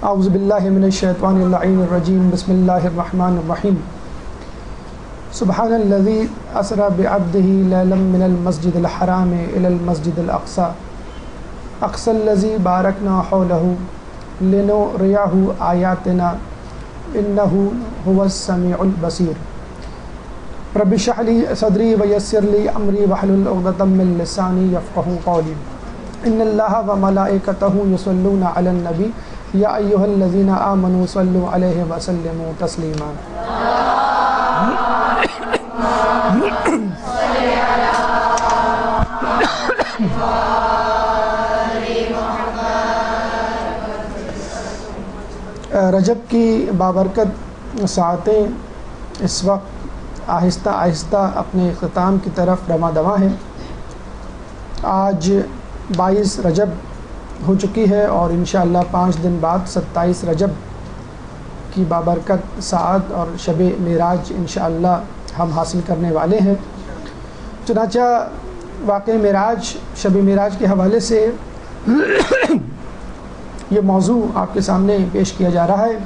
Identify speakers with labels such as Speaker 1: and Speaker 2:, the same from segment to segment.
Speaker 1: اعوذ باللہ من الشیطان اللعین الرجیم بسم اللہ الرحمن الرحیم سبحان الذی اسری بعبدہ لیلا من المسجد الحرام الی المسجد الاقصی اقصی الذی بارکنا حولہ لنریہ آیاتنا انہ هو السمیع البصیر رب اشرح لی صدری ویسر لی امری واحلل عقدۃ من لسانی یفقہوا قولی ان اللہ وملائکتہ یصلون علی النبی یا ایھا الذین آمنوا صلوا علیہ وسلموا تسلیما رجب کی بابرکت ساعتیں اس وقت آہستہ آہستہ اپنے اختتام کی طرف رواں دواں ہیں۔ آج 22 رجب ہو چکی ہے اور انشاءاللہ 5 دن بعد 27 رجب کی بابرکت ساعت اور شب معراج انشاءاللہ ہم حاصل کرنے والے ہیں۔ چنانچہ واقع معراج، شب معراج کے حوالے سے یہ موضوع آپ کے سامنے پیش کیا جا رہا ہے۔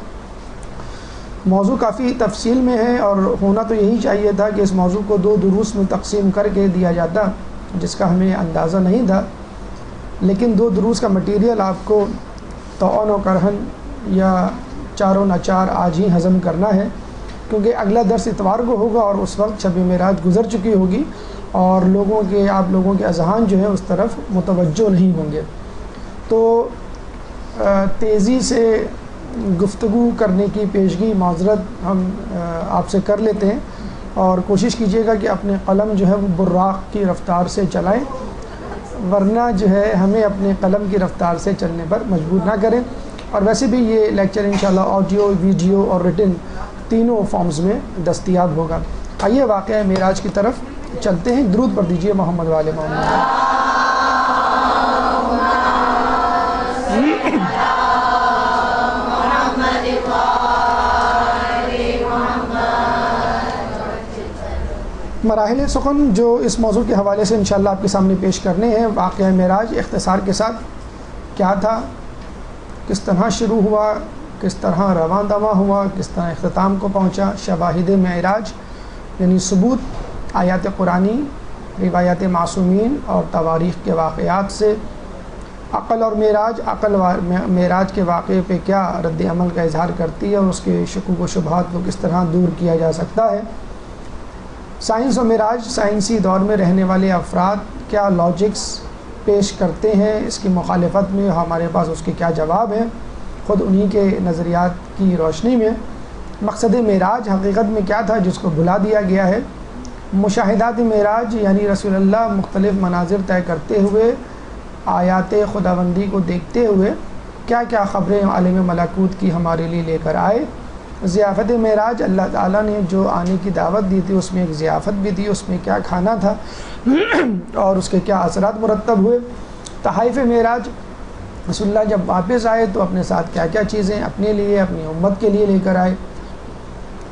Speaker 1: موضوع کافی تفصیل میں ہے اور ہونا تو یہی چاہیے تھا کہ اس موضوع کو 2 دروس میں تقسیم کر کے دیا جاتا، جس کا ہمیں اندازہ نہیں تھا، لیکن 2 دروس کا مٹیریل آپ کو طعن و کرہن یا چاروں ناچار آج ہی ہضم کرنا ہے، کیونکہ اگلا درس اتوار کو ہوگا اور اس وقت شب معراج گزر چکی ہوگی اور آپ لوگوں کے اذہان جو ہے اس طرف متوجہ نہیں ہوں گے۔ تو تیزی سے گفتگو کرنے کی پیشگی معذرت ہم آپ سے کر لیتے ہیں اور کوشش کیجیے گا کہ اپنے قلم جو ہے وہ براق کی رفتار سے چلائیں، ورنہ جو ہے ہمیں اپنے قلم کی رفتار سے چلنے پر مجبور نہ کریں۔ اور ویسے بھی یہ لیکچر انشاءاللہ آڈیو، ویڈیو اور ریٹن تینوں فارمز میں دستیاب ہوگا۔ آئیے واقعہ معراج کی طرف چلتے ہیں۔ درود پر دیجیے محمد والے محمد۔ مراحل سخن جو اس موضوع کے حوالے سے انشاءاللہ آپ کے سامنے پیش کرنے ہیں۔ واقعہ معراج اختصار کے ساتھ کیا تھا، کس طرح شروع ہوا، کس طرح رواں دواں ہوا، کس طرح اختتام کو پہنچا، شواہد معراج یعنی ثبوت آیات قرآنی، روایات معصومین اور تواریخ کے واقعات سے، عقل اور عقل معراج کے واقعے پہ کیا رد عمل کا اظہار کرتی ہے اور اس کے شکوک و شبہات کو کس طرح دور کیا جا سکتا ہے، سائنس و معراج، سائنسی دور میں رہنے والے افراد کیا لاجکس پیش کرتے ہیں، اس کی مخالفت میں ہمارے پاس اس کے کیا جواب ہیں، خود انہی کے نظریات کی روشنی میں مقصد معراج حقیقت میں کیا تھا جس کو بھلا دیا گیا ہے، مشاہدات معراج یعنی رسول اللہ مختلف مناظر طے کرتے ہوئے، آیات خداوندی کو دیکھتے ہوئے کیا کیا خبریں عالم ملکوت کی ہمارے لیے لے کر آئے، ضیافت معراج اللہ تعالیٰ نے جو آنے کی دعوت دی تھی اس میں ایک ضیافت بھی تھی، اس میں کیا کھانا تھا اور اس کے کیا اثرات مرتب ہوئے، تحائف معراج رسول اللہ جب واپس آئے تو اپنے ساتھ کیا کیا چیزیں اپنے لیے، اپنی امت کے لیے لے کر آئے،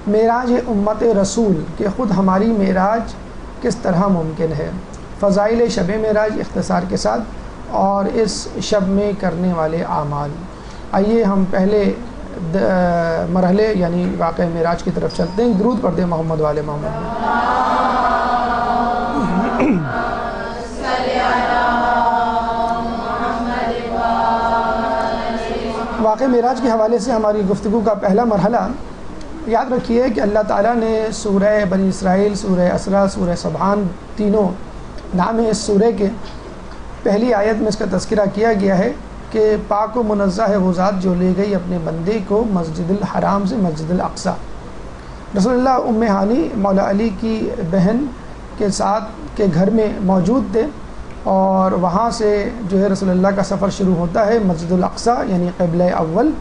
Speaker 1: معراج امت رسول کہ خود ہماری معراج کس طرح ممکن ہے، فضائل شب معراج اختصار کے ساتھ اور اس شب میں کرنے والے اعمال۔ آئیے ہم پہلے مرحلے یعنی واقعہ معراج کی طرف چلتے ہیں۔ درود پڑھتے ہیں محمد والے محمد۔ واقعہ معراج کے حوالے سے ہماری گفتگو کا پہلا مرحلہ یاد رکھیے کہ اللہ تعالیٰ نے سورہ بنی اسرائیل، سورہ اسرا، سورہ سبحان تینوں نام ہے اس سورہ کے، پہلی آیت میں اس کا تذکرہ کیا گیا ہے کہ پاک و منزہ ہے وہ ذات جو لے گئی اپنے بندے کو مسجد الحرام سے مسجد الاقصی۔ رسول اللہ ام ہانی مولا علی کی بہن کے ساتھ کے گھر میں موجود تھے اور وہاں سے جو ہے رسول اللہ کا سفر شروع ہوتا ہے مسجد الاقصی یعنی قبلہ اول۔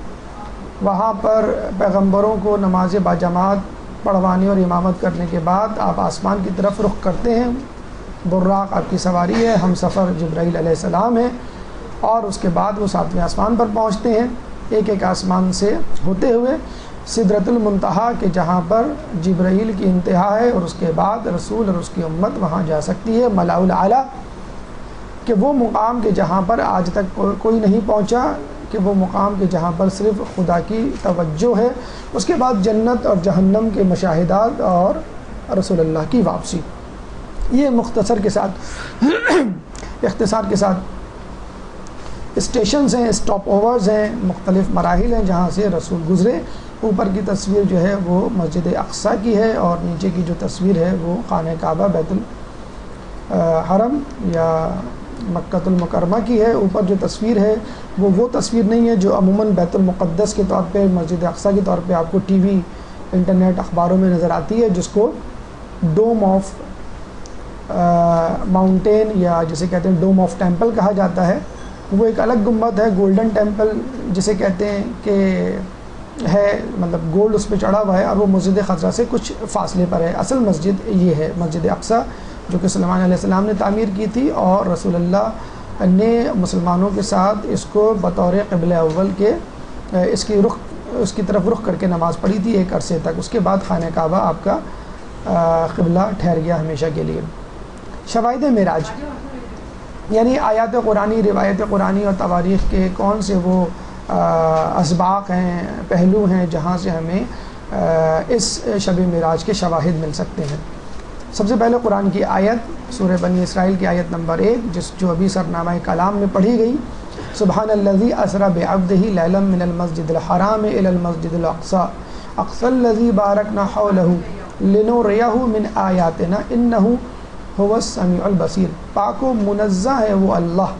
Speaker 1: وہاں پر پیغمبروں کو نماز باجماعت پڑھوانے اور امامت کرنے کے بعد آپ آسمان کی طرف رخ کرتے ہیں، براق آپ کی سواری ہے، ہم سفر جبرائیل علیہ السلام ہے، اور اس کے بعد وہ 7ویں آسمان پر پہنچتے ہیں، ایک ایک آسمان سے ہوتے ہوئے سدرۃ المنتہا کہ جہاں پر جبرائیل کی انتہا ہے اور اس کے بعد رسول اور اس کی امت وہاں جا سکتی ہے، ملاء الاعلیٰ کہ وہ مقام کہ جہاں پر آج تک کوئی نہیں پہنچا، کہ وہ مقام کہ جہاں پر صرف خدا کی توجہ ہے، اس کے بعد جنت اور جہنم کے مشاہدات اور رسول اللہ کی واپسی۔ یہ مختصر کے ساتھ اختصار کے ساتھ اسٹیشنز ہیں، اسٹاپ اوورز ہیں، مختلف مراحل ہیں جہاں سے رسول گزرے۔ اوپر کی تصویر جو ہے وہ مسجد اقصیٰ کی ہے، اور نیچے کی جو تصویر ہے وہ خانہ کعبہ بیت الحرم یا مکۃ المکرمہ کی ہے۔ اوپر جو تصویر ہے وہ تصویر نہیں ہے جو عموماً بیت المقدس کے طور پہ، مسجد اقصیٰ کے طور پہ آپ کو ٹی وی، انٹرنیٹ، اخباروں میں نظر آتی ہے، جس کو ڈوم آف ماؤنٹین یا جسے کہتے ہیں ڈوم آف ٹیمپل کہا جاتا ہے۔ وہ ایک الگ گنبد ہے، گولڈن ٹیمپل جسے کہتے ہیں کہ ہے، مطلب گولڈ اس پہ چڑھا ہوا ہے، اور وہ مسجد خضرا سے کچھ فاصلے پر ہے۔ اصل مسجد یہ ہے مسجد اقصیٰ، جو کہ سلیمان علیہ السلام نے تعمیر کی تھی، اور رسول اللہ نے مسلمانوں کے ساتھ اس کو بطور قبلہ اول کے اس کی طرف رخ کر کے نماز پڑھی تھی ایک عرصے تک۔ اس کے بعد خانہ کعبہ آپ کا قبلہ ٹھہر گیا ہمیشہ کے لیے۔ شواہد معراج یعنی آیات قرآنی، روایت قرآنی اور تواریخ کے کون سے وہ اسباق ہیں، پہلو ہیں جہاں سے ہمیں اس شب معراج کے شواہد مل سکتے ہیں۔ سب سے پہلے قرآن کی آیت سورہ بنی اسرائیل کی آیت نمبر 1 جو ابھی سرنامہ کلام میں پڑھی گئی، سبحان الذی اسری بعبدہ لیلا من المسجد الحرام الی المسجد الاقصی اقصی الذی بارکنا حولہ لنریہ من آیاتنا انہ هو السمیع البصیر۔ پاک و منزہ ہے وہ اللہ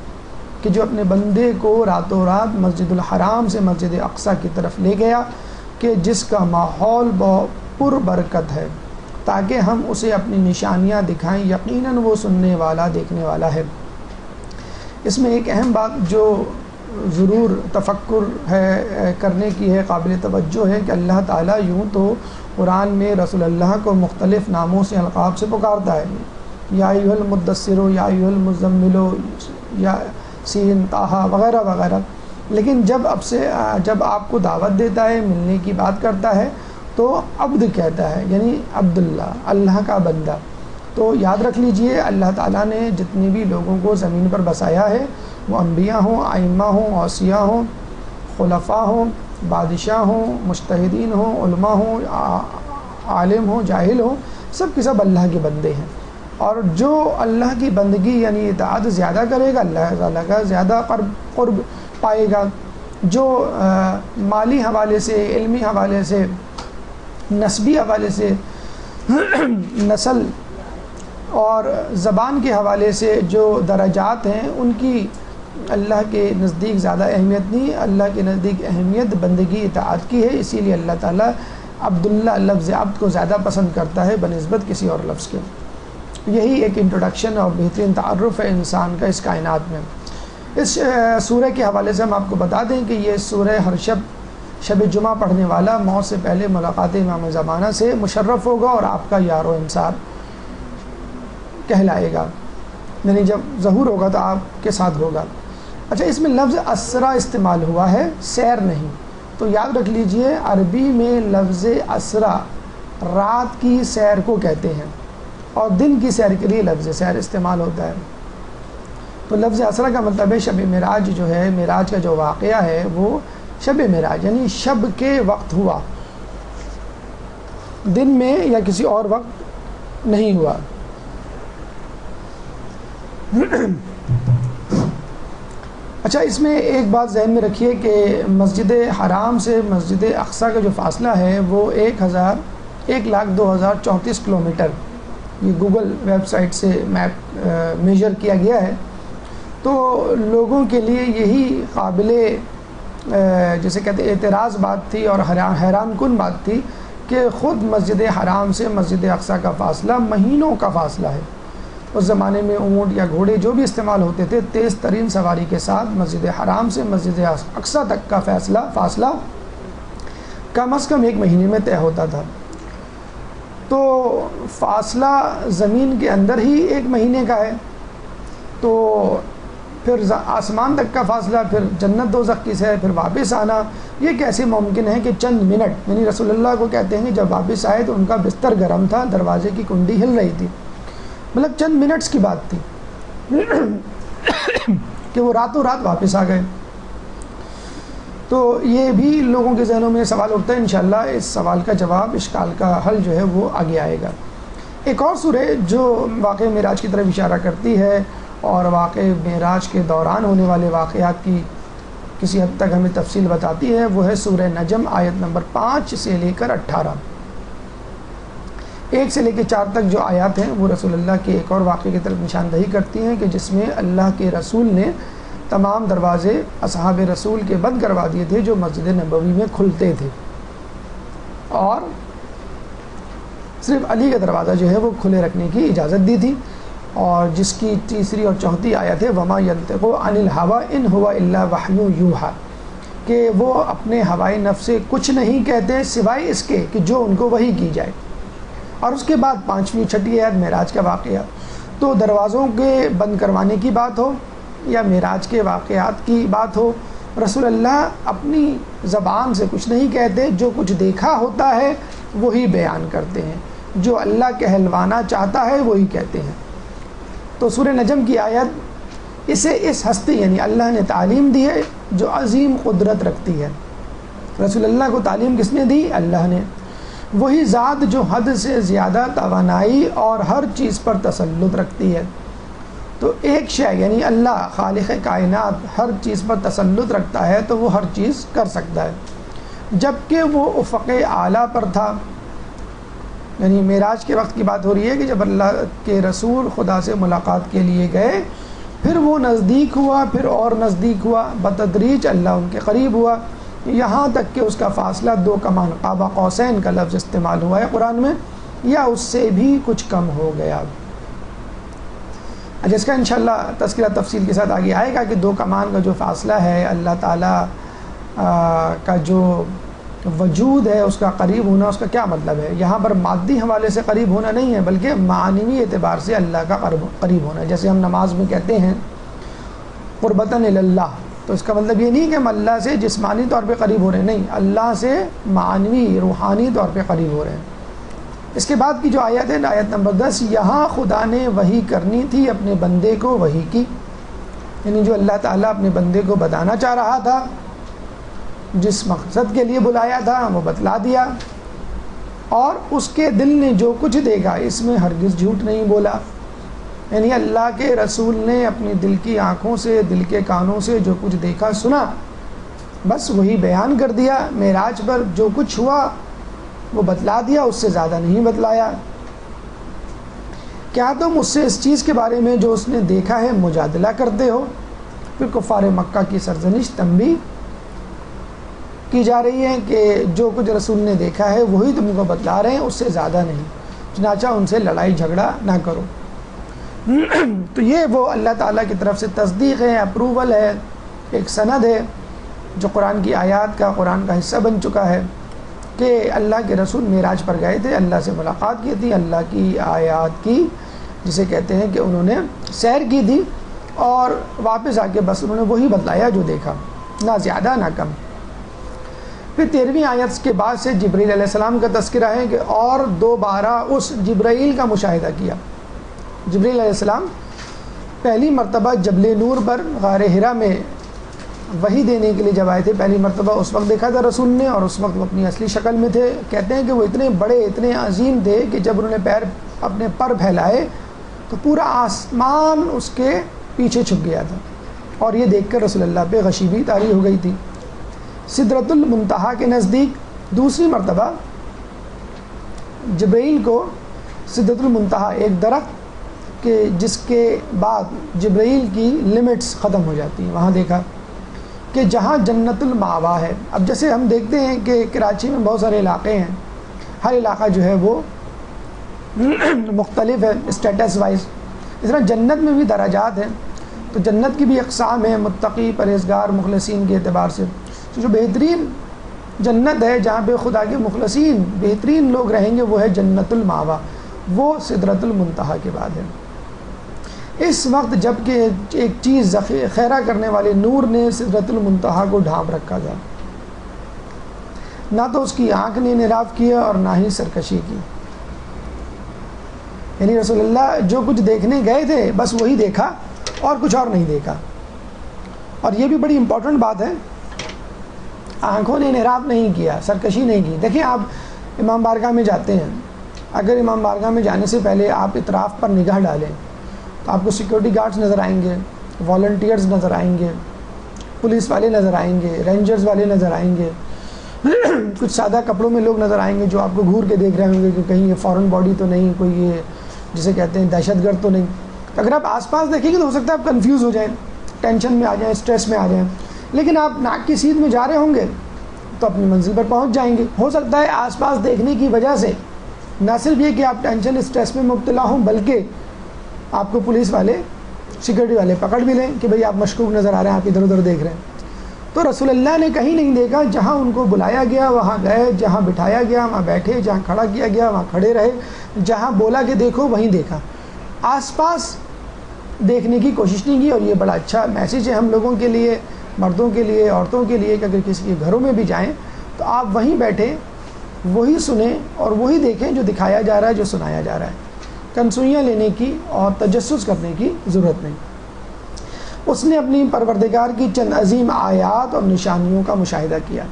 Speaker 1: کہ جو اپنے بندے کو راتوں رات مسجد الحرام سے مسجد اقصیٰ کی طرف لے گیا، کہ جس کا ماحول پر برکت ہے، تاکہ ہم اسے اپنی نشانیاں دکھائیں، یقیناً وہ سننے والا دیکھنے والا ہے۔ اس میں ایک اہم بات جو ضرور تفکر ہے کرنے کی ہے، قابل توجہ ہے، کہ اللہ تعالیٰ یوں تو قرآن میں رسول اللہ کو مختلف ناموں سے، القاب سے پکارتا ہے، یا ایھا المدثر، یا ایھا المزمل، یا سین، طٰہٰ وغیرہ وغیرہ، لیکن جب آپ کو دعوت دیتا ہے، ملنے کی بات کرتا ہے، تو عبد کہتا ہے، یعنی عبداللہ، اللہ کا بندہ۔ تو یاد رکھ لیجئے اللہ تعالیٰ نے جتنے بھی لوگوں کو زمین پر بسایا ہے، وہ انبیاء ہوں، ائمہ ہوں، اوصیاء ہوں، خلفاء ہوں، بادشاہ ہوں، مجتہدین ہوں، علماء ہوں، عالم ہوں، جاہل ہوں، سب کے سب اللہ کے بندے ہیں۔ اور جو اللہ کی بندگی یعنی اطاعت زیادہ کرے گا، اللہ تعالیٰ کا زیادہ قرب پائے گا۔ جو مالی حوالے سے، علمی حوالے سے، نسبی حوالے سے، نسل اور زبان کے حوالے سے جو درجات ہیں، ان کی اللہ کے نزدیک زیادہ اہمیت نہیں، اللہ کے نزدیک اہمیت بندگی اطاعت کی ہے۔ اسی لیے اللہ تعالیٰ عبداللہ، لفظ عبد کو زیادہ پسند کرتا ہے بنسبت کسی اور لفظ کے۔ یہی ایک انٹروڈکشن اور بہترین تعارف ہے انسان کا اس کائنات میں۔ اس سورہ کے حوالے سے ہم آپ کو بتا دیں کہ یہ سورہ ہر شب جمعہ پڑھنے والا موت سے پہلے ملاقات امام زمانہ سے مشرف ہوگا اور آپ کا یار و انصار کہلائے گا، یعنی جب ظہور ہوگا تو آپ کے ساتھ ہوگا۔ اچھا، اس میں لفظ اسرا استعمال ہوا ہے، سیر نہیں، تو یاد رکھ لیجئے عربی میں لفظ اسرا رات کی سیر کو کہتے ہیں، اور دن کی سیر کے لیے لفظ سیر استعمال ہوتا ہے۔ تو لفظ اسرا کا مطلب ہے شب معراج جو ہے، معراج کا جو واقعہ ہے وہ شب معراج یعنی شب کے وقت ہوا، دن میں یا کسی اور وقت نہیں ہوا۔ اچھا، اس میں ایک بات ذہن میں رکھیے کہ مسجد حرام سے مسجد اقصیٰ کا جو فاصلہ ہے وہ 1,02,034 کلومیٹر، یہ گوگل ویب سائٹ سے میپ میجر کیا گیا ہے۔ تو لوگوں کے لیے یہی قابل جسے کہتے اعتراض بات تھی اور حیران کن بات تھی کہ خود مسجد حرام سے مسجد اقصیٰ کا فاصلہ مہینوں کا فاصلہ ہے۔ اس زمانے میں اونٹ یا گھوڑے جو بھی استعمال ہوتے تھے، تیز ترین سواری کے ساتھ مسجد حرام سے مسجد اقصیٰ تک کا فاصلہ کم از کم 1 مہینے میں طے ہوتا تھا۔ تو فاصلہ زمین کے اندر ہی 1 مہینے کا ہے، تو پھر آسمان تک کا فاصلہ، پھر جنت دوزخ کی سیر، پھر واپس آنا، یہ کیسے ممکن ہے کہ چند منٹ، یعنی رسول اللہ کو کہتے ہیں کہ جب واپس آئے تو ان کا بستر گرم تھا، دروازے کی کنڈی ہل رہی تھی، مطلب چند منٹس کی بات تھی کہ وہ راتوں رات واپس آ گئے۔ تو یہ بھی لوگوں کے ذہنوں میں سوال اٹھتا ہے، انشاءاللہ اس سوال کا جواب، اشکال کا حل جو ہے وہ آگے آئے گا۔ ایک اور سورہ جو واقعہ معراج کی طرف اشارہ کرتی ہے اور واقع معراج کے دوران ہونے والے واقعات کی کسی حد تک ہمیں تفصیل بتاتی ہے، وہ ہے سورہ نجم، آیت نمبر 5 سے لے کر 18، 1 سے لے کے 4 تک جو آیات ہیں وہ رسول اللہ کے ایک اور واقعے کی طرف نشاندہی کرتی ہیں کہ جس میں اللہ کے رسول نے تمام دروازے اصحاب رسول کے بند کروا دیے تھے جو مسجد نبوی میں کھلتے تھے، اور صرف علی کا دروازہ جو ہے وہ کھلے رکھنے کی اجازت دی تھی، اور جس کی تیسری اور چوتھی آیت ہے وما ينطق عن الهوى ان هو الا وحی یوحى، کہ وہ اپنے ہوائے نفس سے کچھ نہیں کہتے سوائے اس کے کہ جو ان کو وحی کی جائے۔ اور اس کے بعد 5ویں 6ٹھی آیت معراج کا واقعہ، تو دروازوں کے بند کروانے کی بات ہو یا معراج کے واقعات کی بات ہو، رسول اللہ اپنی زبان سے کچھ نہیں کہتے، جو کچھ دیکھا ہوتا ہے وہی بیان کرتے ہیں، جو اللہ کہلوانا چاہتا ہے وہی کہتے ہیں۔ تو سورہ نجم کی آیت اسے اس ہستی یعنی اللہ نے تعلیم دی ہے جو عظیم قدرت رکھتی ہے۔ رسول اللہ کو تعلیم کس نے دی؟ اللہ نے۔ وہی ذات جو حد سے زیادہ توانائی اور ہر چیز پر تسلط رکھتی ہے۔ تو ایک شے یعنی اللہ خالق کائنات ہر چیز پر تسلط رکھتا ہے تو وہ ہر چیز کر سکتا ہے، جبکہ وہ افق اعلیٰ پر تھا۔ یعنی معراج کے وقت کی بات ہو رہی ہے کہ جب اللہ کے رسول خدا سے ملاقات کے لیے گئے، پھر وہ نزدیک ہوا، پھر اور نزدیک ہوا، بتدریج اللہ ان کے قریب ہوا، یہاں تک کہ اس کا فاصلہ 2 کمان قاب قوسین کا لفظ استعمال ہوا ہے قرآن میں، یا اس سے بھی کچھ کم ہو گیا۔ جس کا انشاءاللہ تذکرہ تفصیل کے ساتھ آگے آئے گا کہ 2 کمان کا جو فاصلہ ہے، اللہ تعالیٰ کا جو وجود ہے اس کا قریب ہونا، اس کا کیا مطلب ہے؟ یہاں پر مادی حوالے سے قریب ہونا نہیں ہے، بلکہ معنوی اعتبار سے اللہ کا قریب ہونا ہے۔ جیسے ہم نماز میں کہتے ہیں قربتاً اللہ، تو اس کا مطلب یہ نہیں کہ ہم اللہ سے جسمانی طور پہ قریب ہو رہے ہیں، نہیں، اللہ سے معنوی روحانی طور پہ قریب ہو رہے ہیں۔ اس کے بعد کی جو آیت ہے آیت نمبر 10، یہاں خدا نے وحی کرنی تھی اپنے بندے کو وحی کی، یعنی جو اللہ تعالیٰ اپنے بندے کو بتانا چاہ رہا تھا، جس مقصد کے لیے بلایا تھا وہ بتلا دیا، اور اس کے دل نے جو کچھ دیکھا اس میں ہرگز جھوٹ نہیں بولا۔ یعنی اللہ کے رسول نے اپنی دل کی آنکھوں سے، دل کے کانوں سے جو کچھ دیکھا سنا بس وہی بیان کر دیا۔ معراج پر جو کچھ ہوا وہ بتلا دیا، اس سے زیادہ نہیں بتلایا۔ کیا تم اس سے اس چیز کے بارے میں جو اس نے دیکھا ہے مجادلہ کرتے ہو؟ پھر کفار مکہ کی سرزنش تنبیہ کی جا رہی ہے کہ جو کچھ رسول نے دیکھا ہے وہی تم کو بتلا رہے ہیں، اس سے زیادہ نہیں، چنانچہ ان سے لڑائی جھگڑا نہ کرو۔ تو یہ وہ اللہ تعالیٰ کی طرف سے تصدیق ہے، اپروول ہے، ایک سند ہے جو قرآن کی آیات کا، قرآن کا حصہ بن چکا ہے کہ اللہ کے رسول معراج پر گئے تھے، اللہ سے ملاقات کی تھی، اللہ کی آیات کی، جسے کہتے ہیں کہ انہوں نے سیر کی تھی، اور واپس آ کے بس انہوں نے وہی بتلایا جو دیکھا، نہ زیادہ نہ کم۔ پھر 13ویں آیت کے بعد سے جبرائیل علیہ السلام کا تذکرہ ہے کہ اور دوبارہ اس جبرائیل کا مشاہدہ کیا۔ جبرائیل علیہ السلام پہلی مرتبہ جبل نور پر غار حرا میں وحی دینے کے لیے جب آئے تھے، پہلی مرتبہ اس وقت دیکھا تھا رسول نے، اور اس وقت وہ اپنی اصلی شکل میں تھے۔ کہتے ہیں کہ وہ اتنے بڑے، اتنے عظیم تھے کہ جب انہوں نے اپنے پر پھیلائے تو پورا آسمان اس کے پیچھے چھپ گیا تھا، اور یہ دیکھ کر رسول اللہ پہ غشی طاری ہو گئی تھی۔ سدرۃ المنتہا کے نزدیک دوسری مرتبہ جبرائیل کو سدرۃ المنتہا، ایک درخت کہ جس کے بعد جبرائیل کی لمٹس ختم ہو جاتی ہیں، وہاں دیکھا کہ جہاں جنت الماوا ہے۔ اب جیسے ہم دیکھتے ہیں کہ کراچی میں بہت سارے علاقے ہیں، ہر علاقہ جو ہے وہ مختلف ہے اسٹیٹس وائز، اس طرح جنت میں بھی درجات ہیں، تو جنت کی بھی اقسام ہیں، متقی، پرہیزگار، مخلصین کے اعتبار سے۔ تو جو بہترین جنت ہے جہاں پہ خدا کے مخلصین بہترین لوگ رہیں گے وہ ہے جنت الماوا، وہ سدرۃ المنتہا کے بعد ہے۔ اس وقت جب کہ ایک چیز خیرہ کرنے والے نور نے سدرۃ المنتہا کو ڈھانپ رکھا تھا، نہ تو اس کی آنکھ نے انحراف کیا اور نہ ہی سرکشی کی۔ یعنی رسول اللہ جو کچھ دیکھنے گئے تھے بس وہی دیکھا اور کچھ اور نہیں دیکھا۔ اور یہ بھی بڑی امپورٹنٹ بات ہے آنکھوں نے انحراف نہیں کیا، سرکشی نہیں کی۔ دیکھیں آپ امام بارگاہ میں جاتے ہیں، اگر امام بارگاہ میں جانے سے پہلے آپ اطراف پر نگاہ ڈالیں تو آپ کو سیکورٹی گارڈز نظر آئیں گے، والنٹیئرز نظر آئیں گے، پولیس والے نظر آئیں گے، رینجرز والے نظر آئیں گے، کچھ سادہ کپڑوں میں لوگ نظر آئیں گے جو آپ کو گھور کے دیکھ رہے ہوں گے کہ کہیں یہ فورن باڈی تو نہیں، کوئی یہ جسے کہتے ہیں دہشت گرد تو نہیں۔ اگر آپ آس پاس دیکھیں گے تو ہو سکتا ہے آپ کنفیوز ہو جائیں، ٹینشن میں آ جائیں، اسٹریس میں آ جائیں، لیکن آپ ناک کی سیدھ میں جا رہے ہوں گے تو اپنی منزل پر پہنچ جائیں گے۔ ہو سکتا ہے آس پاس دیکھنے کی وجہ سے نہ صرف یہ کہ آپ ٹینشن اسٹریس میں مبتلا ہوں، بلکہ آپ کو پولیس والے سیکورٹی والے پکڑ بھی لیں کہ بھئی آپ مشکوک نظر آ رہے ہیں، آپ ادھر ادھر دیکھ رہے ہیں۔ تو رسول اللہ نے کہیں نہیں دیکھا، جہاں ان کو بلایا گیا وہاں گئے، جہاں بٹھایا گیا وہاں بیٹھے، جہاں کھڑا کیا گیا وہاں کھڑے رہے، جہاں بولا کہ دیکھو وہیں دیکھا، آس پاس دیکھنے کی کوشش نہیں کی۔ اور یہ بڑا اچھا میسیج ہے ہم لوگوں کے لیے، مردوں کے لیے، عورتوں کے لیے، کہ اگر کسی کے گھروں میں بھی جائیں تو آپ وہیں بیٹھیں، وہی سنیں اور وہی دیکھیں جو دکھایا جا رہا ہے، جو سنایا جا رہا ہے۔ کنسوئیاں لینے کی اور تجسس کرنے کی ضرورت نہیں۔ اس نے اپنی پروردگار کی چند عظیم آیات اور نشانیوں کا مشاہدہ کیا،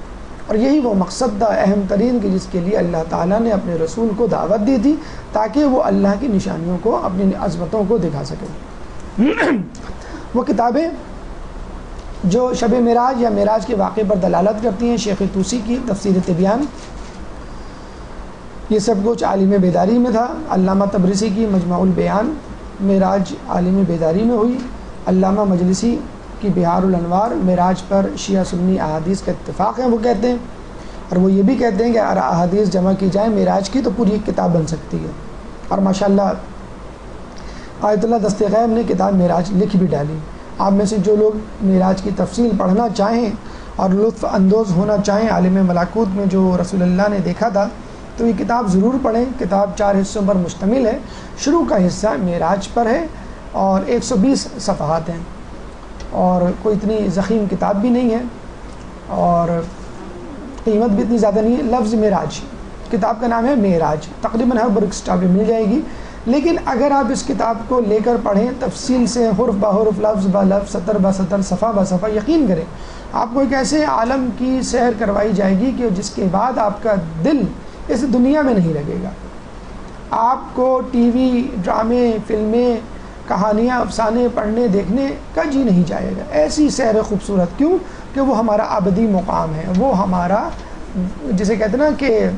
Speaker 1: اور یہی وہ مقصد تھا اہم ترین کہ جس کے لیے اللہ تعالیٰ نے اپنے رسول کو دعوت دی تھی، تاکہ وہ اللہ کی نشانیوں کو، اپنی عظمتوں کو دکھا سکے۔ وہ کتابیں جو شب معراج یا معراج کے واقعے پر دلالت کرتی ہیں، شیخ طوسی کی تفسیر طبیان، یہ سب کچھ عالم بیداری میں تھا۔ علامہ تبریسی کی مجمع البیان، معراج عالم بیداری میں ہوئی۔ علامہ مجلسی کی بہار الانوار، معراج پر شیعہ سنی احادیث کا اتفاق ہے، وہ کہتے ہیں، اور وہ یہ بھی کہتے ہیں کہ اگر احادیث جمع کی جائیں معراج کی تو پوری ایک کتاب بن سکتی ہے۔ اور ماشاءاللہ آیت اللہ دست غیب نے کتاب معراج لکھ بھی ڈالی۔ آپ میں سے جو لوگ معراج کی تفصیل پڑھنا چاہیں اور لطف اندوز ہونا چاہیں عالم ملاکوت میں جو رسول اللہ نے دیکھا تھا، تو یہ کتاب ضرور پڑھیں۔ کتاب 4 حصوں پر مشتمل ہے۔ شروع کا حصہ معراج پر ہے اور 120 صفحات ہیں، اور کوئی اتنی ضخیم کتاب بھی نہیں ہے، اور قیمت بھی اتنی زیادہ نہیں ہے۔ لفظ معراج، کتاب کا نام ہے معراج، تقریباً ہر بک اسٹاپ میں مل جائے گی۔ لیکن اگر آپ اس کتاب کو لے کر پڑھیں تفصیل سے، حرف بہ حرف، لفظ بہ لفظ، سطر بہ سطر، صفحہ بہ صفحہ، یقین کریں آپ کو ایک ایسے عالم کی سیر کروائی جائے گی کہ جس کے بعد آپ کا دل اس دنیا میں نہیں لگے گا۔ آپ کو ٹی وی، ڈرامے، فلمیں، کہانیاں، افسانے پڑھنے دیکھنے کا جی نہیں جائے گا۔ ایسی سیر خوبصورت، کیوں کہ وہ ہمارا ابدی مقام ہے، وہ ہمارا جسے کہتے ہیں نا کہ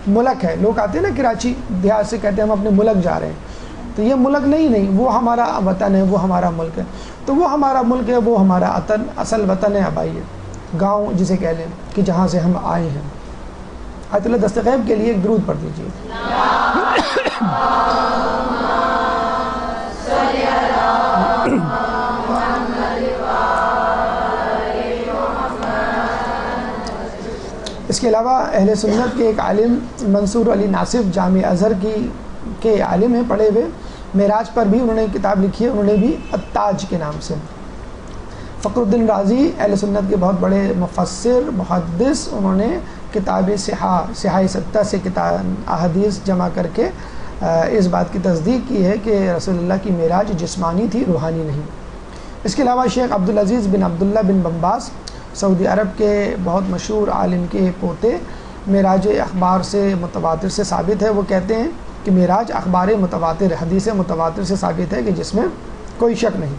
Speaker 1: ملک ہے۔ لوگ آتے ہیں نا کراچی دیہات سے، کہتے ہیں ہم اپنے ملک جا رہے ہیں، تو یہ ملک نہیں، وہ ہمارا وطن ہے، وہ ہمارا ملک ہے۔ تو وہ ہمارا ملک ہے، وہ ہمارا اصل وطن ہے، آبائی ہے، گاؤں جسے کہہ لیں کہ جہاں سے ہم آئے ہیں۔ آیت اللہ دست غیب کے لیے ایک درود پڑھ دیجیے۔ اس کے علاوہ اہل سنت کے ایک عالم منصور علی ناصف جامع ازہر کے عالم ہیں پڑھے ہوئے، معراج پر بھی انہوں نے کتاب لکھی ہے، انہوں نے بھی التاج کے نام سے۔ فخر الدین رازی اہل سنت کے بہت بڑے مفسر، محدث، انہوں نے کتاب صحاح ستہ سے احادیث جمع کر کے اس بات کی تصدیق کی ہے کہ رسول اللہ کی معراج جسمانی تھی، روحانی نہیں۔ اس کے علاوہ شیخ عبدالعزیز بن عبداللہ بن بمباس سعودی عرب کے بہت مشہور عالم کے پوتے، معراج اخبار سے متواتر سے ثابت ہے، وہ کہتے ہیں کہ معراج اخبار متواتر، حدیث متواتر سے ثابت ہے کہ جس میں کوئی شک نہیں۔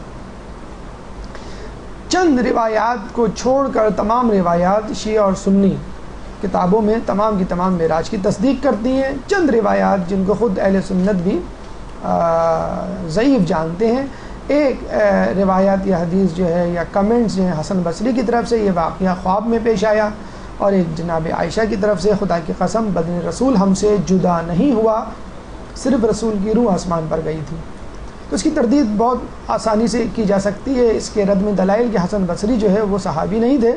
Speaker 1: چند روایات کو چھوڑ کر تمام روایات شیعہ اور سنی کتابوں میں تمام کی تمام معراج کی تصدیق کرتی ہیں۔ چند روایات جن کو خود اہل سنت بھی ضعیف جانتے ہیں، ایک روایات یا حدیث جو ہے یا کمنٹس جو ہیں حسن بصری کی طرف سے، یہ واقعہ خواب میں پیش آیا، اور ایک جناب عائشہ کی طرف سے، خدا کی قسم بدن رسول ہم سے جدا نہیں ہوا، صرف رسول کی روح آسمان پر گئی تھی۔ تو اس کی تردید بہت آسانی سے کی جا سکتی ہے۔ اس کے رد میں دلائل کہ حسن بصری جو ہے وہ صحابی نہیں تھے،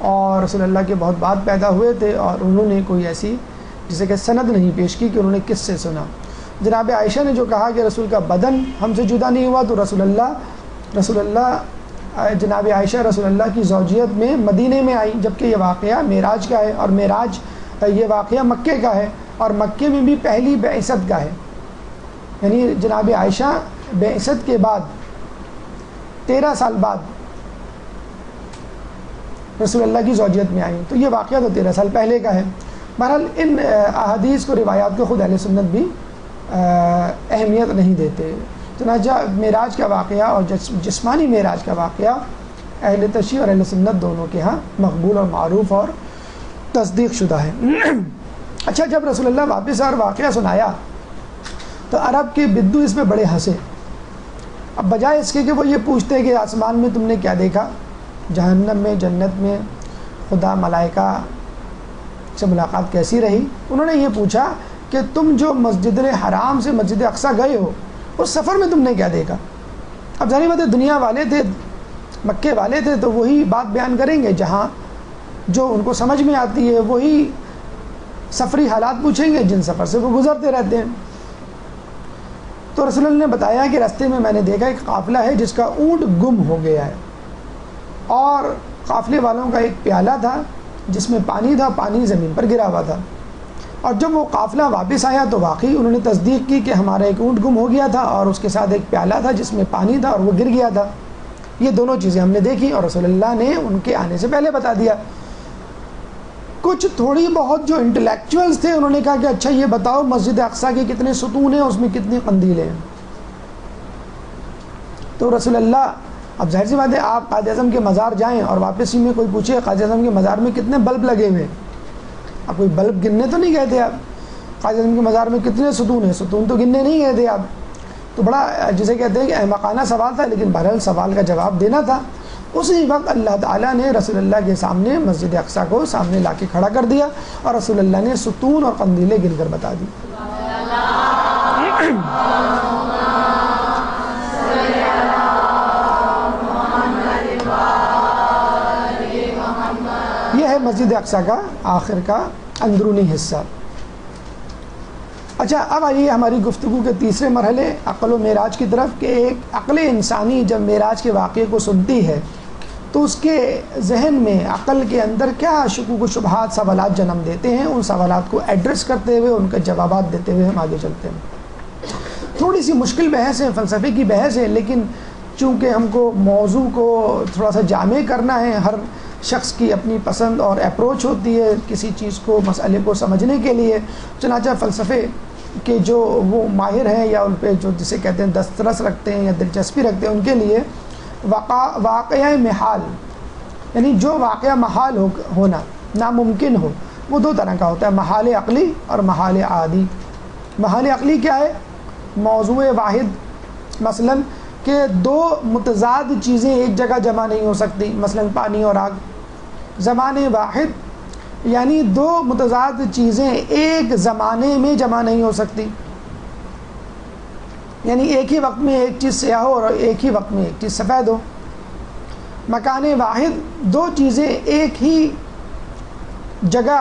Speaker 1: اور رسول اللہ کے بہت بعد پیدا ہوئے تھے، اور انہوں نے کوئی ایسی جسے کہ سند نہیں پیش کی کہ انہوں نے کس سے سنا۔ جناب عائشہ نے جو کہا کہ رسول کا بدن ہم سے جدا نہیں ہوا، تو رسول اللہ جناب عائشہ رسول اللہ کی زوجیت میں مدینے میں آئی، جبکہ یہ واقعہ معراج کا ہے، اور معراج یہ واقعہ مکے کا ہے، اور مکے میں بھی پہلی بعثت کا ہے، یعنی جناب عائشہ بعثت کے بعد 13 سال بعد رسول اللہ کی زوجیت میں آئیں، تو یہ واقعہ تو 13 سال پہلے کا ہے۔ بہرحال ان احادیث کو، روایات کو خود اہل سنت بھی اہمیت نہیں دیتے۔ چنانچہ معراج کا واقعہ اور جسمانی معراج کا واقعہ اہل تشیع اور اہل سنت دونوں کے ہاں مقبول اور معروف اور تصدیق شدہ ہے۔ اچھا، جب رسول اللہ واپس اور واقعہ سنایا تو عرب کے بدو اس میں بڑے ہنسے۔ اب بجائے اس کے کہ وہ یہ پوچھتے کہ آسمان میں تم نے کیا دیکھا، جہنم میں، جنت میں، خدا، ملائکہ سے ملاقات کیسی رہی، انہوں نے یہ پوچھا کہ تم جو مسجد حرام سے مسجد اقصیٰ گئے ہو، اس سفر میں تم نے کیا دیکھا۔ اب ظاہر بات ہے دنیا والے تھے، مکے والے تھے، تو وہی بات بیان کریں گے جہاں جو ان کو سمجھ میں آتی ہے، وہی سفری حالات پوچھیں گے جن سفر سے وہ گزرتے رہتے ہیں۔ تو رسول اللہ نے بتایا کہ راستے میں نے دیکھا ایک قافلہ ہے جس کا اونٹ گم ہو گیا ہے، اور قافلے والوں کا ایک پیالہ تھا جس میں پانی تھا، پانی زمین پر گرا ہوا تھا، اور جب وہ قافلہ واپس آیا تو واقعی انہوں نے تصدیق کی کہ ہمارا ایک اونٹ گم ہو گیا تھا اور اس کے ساتھ ایک پیالہ تھا جس میں پانی تھا اور وہ گر گیا تھا۔ یہ دونوں چیزیں ہم نے دیکھی اور رسول اللہ نے ان کے آنے سے پہلے بتا دیا۔ کچھ تھوڑی بہت جو انٹلیکچوئلز تھے انہوں نے کہا کہ اچھا یہ بتاؤ مسجد اقصیٰ کے کتنے ستون ہیں، اس میں کتنی قندیلیں ہیں۔ تو رسول اللہ، اب ظاہر سی بات ہے آپ قائد اعظم کے مزار جائیں اور واپسی میں کوئی پوچھے قائد اعظم کے مزار میں کتنے بلب لگے ہوئے ہیں، اب کوئی بلب گننے تو نہیں گئے تھے آپ، قائد اعظم کے مزار میں کتنے ستون ہیں، ستون تو گننے نہیں گئے تھے آپ۔ تو بڑا جسے کہتے ہیں کہ احمقانہ سوال تھا، لیکن بہرحال سوال کا جواب دینا تھا۔ اسی وقت اللہ تعالیٰ نے رسول اللہ کے سامنے مسجد اقصیٰ کو سامنے لا کے کھڑا کر دیا اور رسول اللہ نے ستون اور قندیلیں گن کر بتا دی۔ یہ ہے مسجد اقصیٰ کا آخر کا اندرونی حصہ۔ اچھا، اب آئیے ہماری گفتگو کے تیسرے مرحلے عقل و معراج کی طرف، کہ ایک عقل انسانی جب معراج کے واقعے کو سنتی ہے تو اس کے ذہن میں، عقل کے اندر کیا شکوک و شبہات، سوالات جنم دیتے ہیں۔ ان سوالات کو ایڈریس کرتے ہوئے، ان کے جوابات دیتے ہوئے ہم آگے چلتے ہیں۔ تھوڑی سی مشکل بحث ہے، فلسفے کی بحث ہے، لیکن چونکہ ہم کو موضوع کو تھوڑا سا جامع کرنا ہے، ہر شخص کی اپنی پسند اور اپروچ ہوتی ہے کسی چیز کو، مسئلے کو سمجھنے کے لیے، چنانچہ فلسفے کے جو وہ ماہر ہیں یا ان پہ جو جسے کہتے ہیں دسترس رکھتے ہیں یا دلچسپی رکھتے ہیں، ان کے لیے واقعہ محال، یعنی جو واقعہ محال ہونا، ناممکن ہو، وہ دو طرح کا ہوتا ہے، محال عقلی اور محال عادی۔ محال عقلی کیا ہے؟ موضوع واحد، مثلا کہ دو متضاد چیزیں ایک جگہ جمع نہیں ہو سکتی، مثلا پانی اور آگ۔ زمان واحد یعنی دو متضاد چیزیں ایک زمانے میں جمع نہیں ہو سکتی، یعنی ایک ہی وقت میں ایک چیز سیاہ ہو اور ایک ہی وقت میں ایک چیز سفید ہو۔ مکان واحد، دو چیزیں ایک ہی جگہ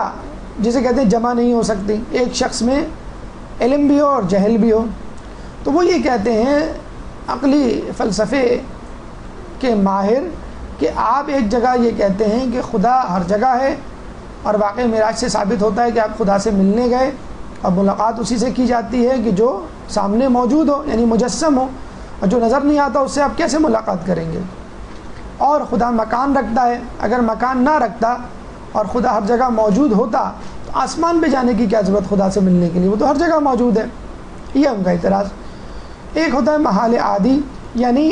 Speaker 1: جسے کہتے ہیں جمع نہیں ہو سکتی، ایک شخص میں علم بھی ہو اور جہل بھی ہو۔ تو وہ یہ کہتے ہیں عقلی فلسفے کے ماہر کہ آپ ایک جگہ یہ کہتے ہیں کہ خدا ہر جگہ ہے، اور واقعہ معراج سے ثابت ہوتا ہے کہ آپ خدا سے ملنے گئے اور ملاقات اسی سے کی جاتی ہے کہ جو سامنے موجود ہو، یعنی مجسم ہو، اور جو نظر نہیں آتا اس سے آپ کیسے ملاقات کریں گے۔ اور خدا مکان رکھتا ہے، اگر مکان نہ رکھتا اور خدا ہر جگہ موجود ہوتا تو آسمان پہ جانے کی کیا ضرورت خدا سے ملنے کے لیے، وہ تو ہر جگہ موجود ہے۔ یہ ان کا اعتراض۔ ایک ہوتا ہے محال عادی، یعنی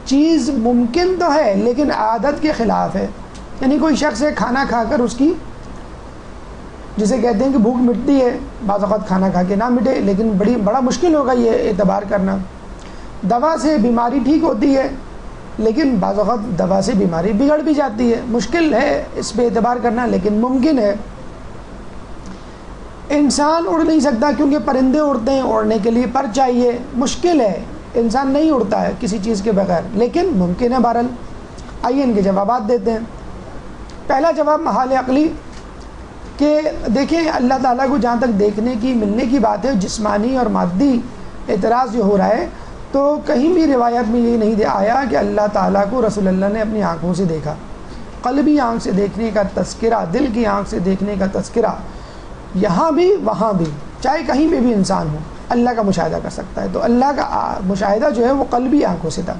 Speaker 1: چیز ممکن تو ہے لیکن عادت کے خلاف ہے، یعنی کوئی شخص ہے کھانا کھا کر اس کی جسے کہتے ہیں کہ بھوک مٹتی ہے، بعض اوقات کھانا کھا کے نہ مٹے، لیکن بڑا مشکل ہوگا یہ اعتبار کرنا۔ دوا سے بیماری ٹھیک ہوتی ہے لیکن بعض اوقات دوا سے بیماری بگڑ بھی جاتی ہے، مشکل ہے اس پہ اعتبار کرنا لیکن ممکن ہے۔ انسان اڑ نہیں سکتا کیونکہ پرندے اڑتے ہیں، اڑنے کے لیے پر چاہیے، مشکل ہے، انسان نہیں اڑتا ہے کسی چیز کے بغیر، لیکن ممکن ہے بہرحال۔ آئیے ان کے جوابات دیتے ہیں۔ پہلا جواب محال عقلی، کہ دیکھیں اللہ تعالیٰ کو جہاں تک دیکھنے کی، ملنے کی بات ہے، جسمانی اور مادی اعتراض جو ہو رہا ہے، تو کہیں بھی روایت میں یہ نہیں آیا کہ اللہ تعالیٰ کو رسول اللہ نے اپنی آنکھوں سے دیکھا۔ قلبی آنکھ سے دیکھنے کا تذکرہ، دل کی آنکھ سے دیکھنے کا تذکرہ یہاں بھی وہاں بھی، چاہے کہیں پہ بھی انسان ہو، اللہ کا مشاہدہ کر سکتا ہے۔ تو اللہ کا مشاہدہ جو ہے وہ قلبی آنکھوں سے تھا۔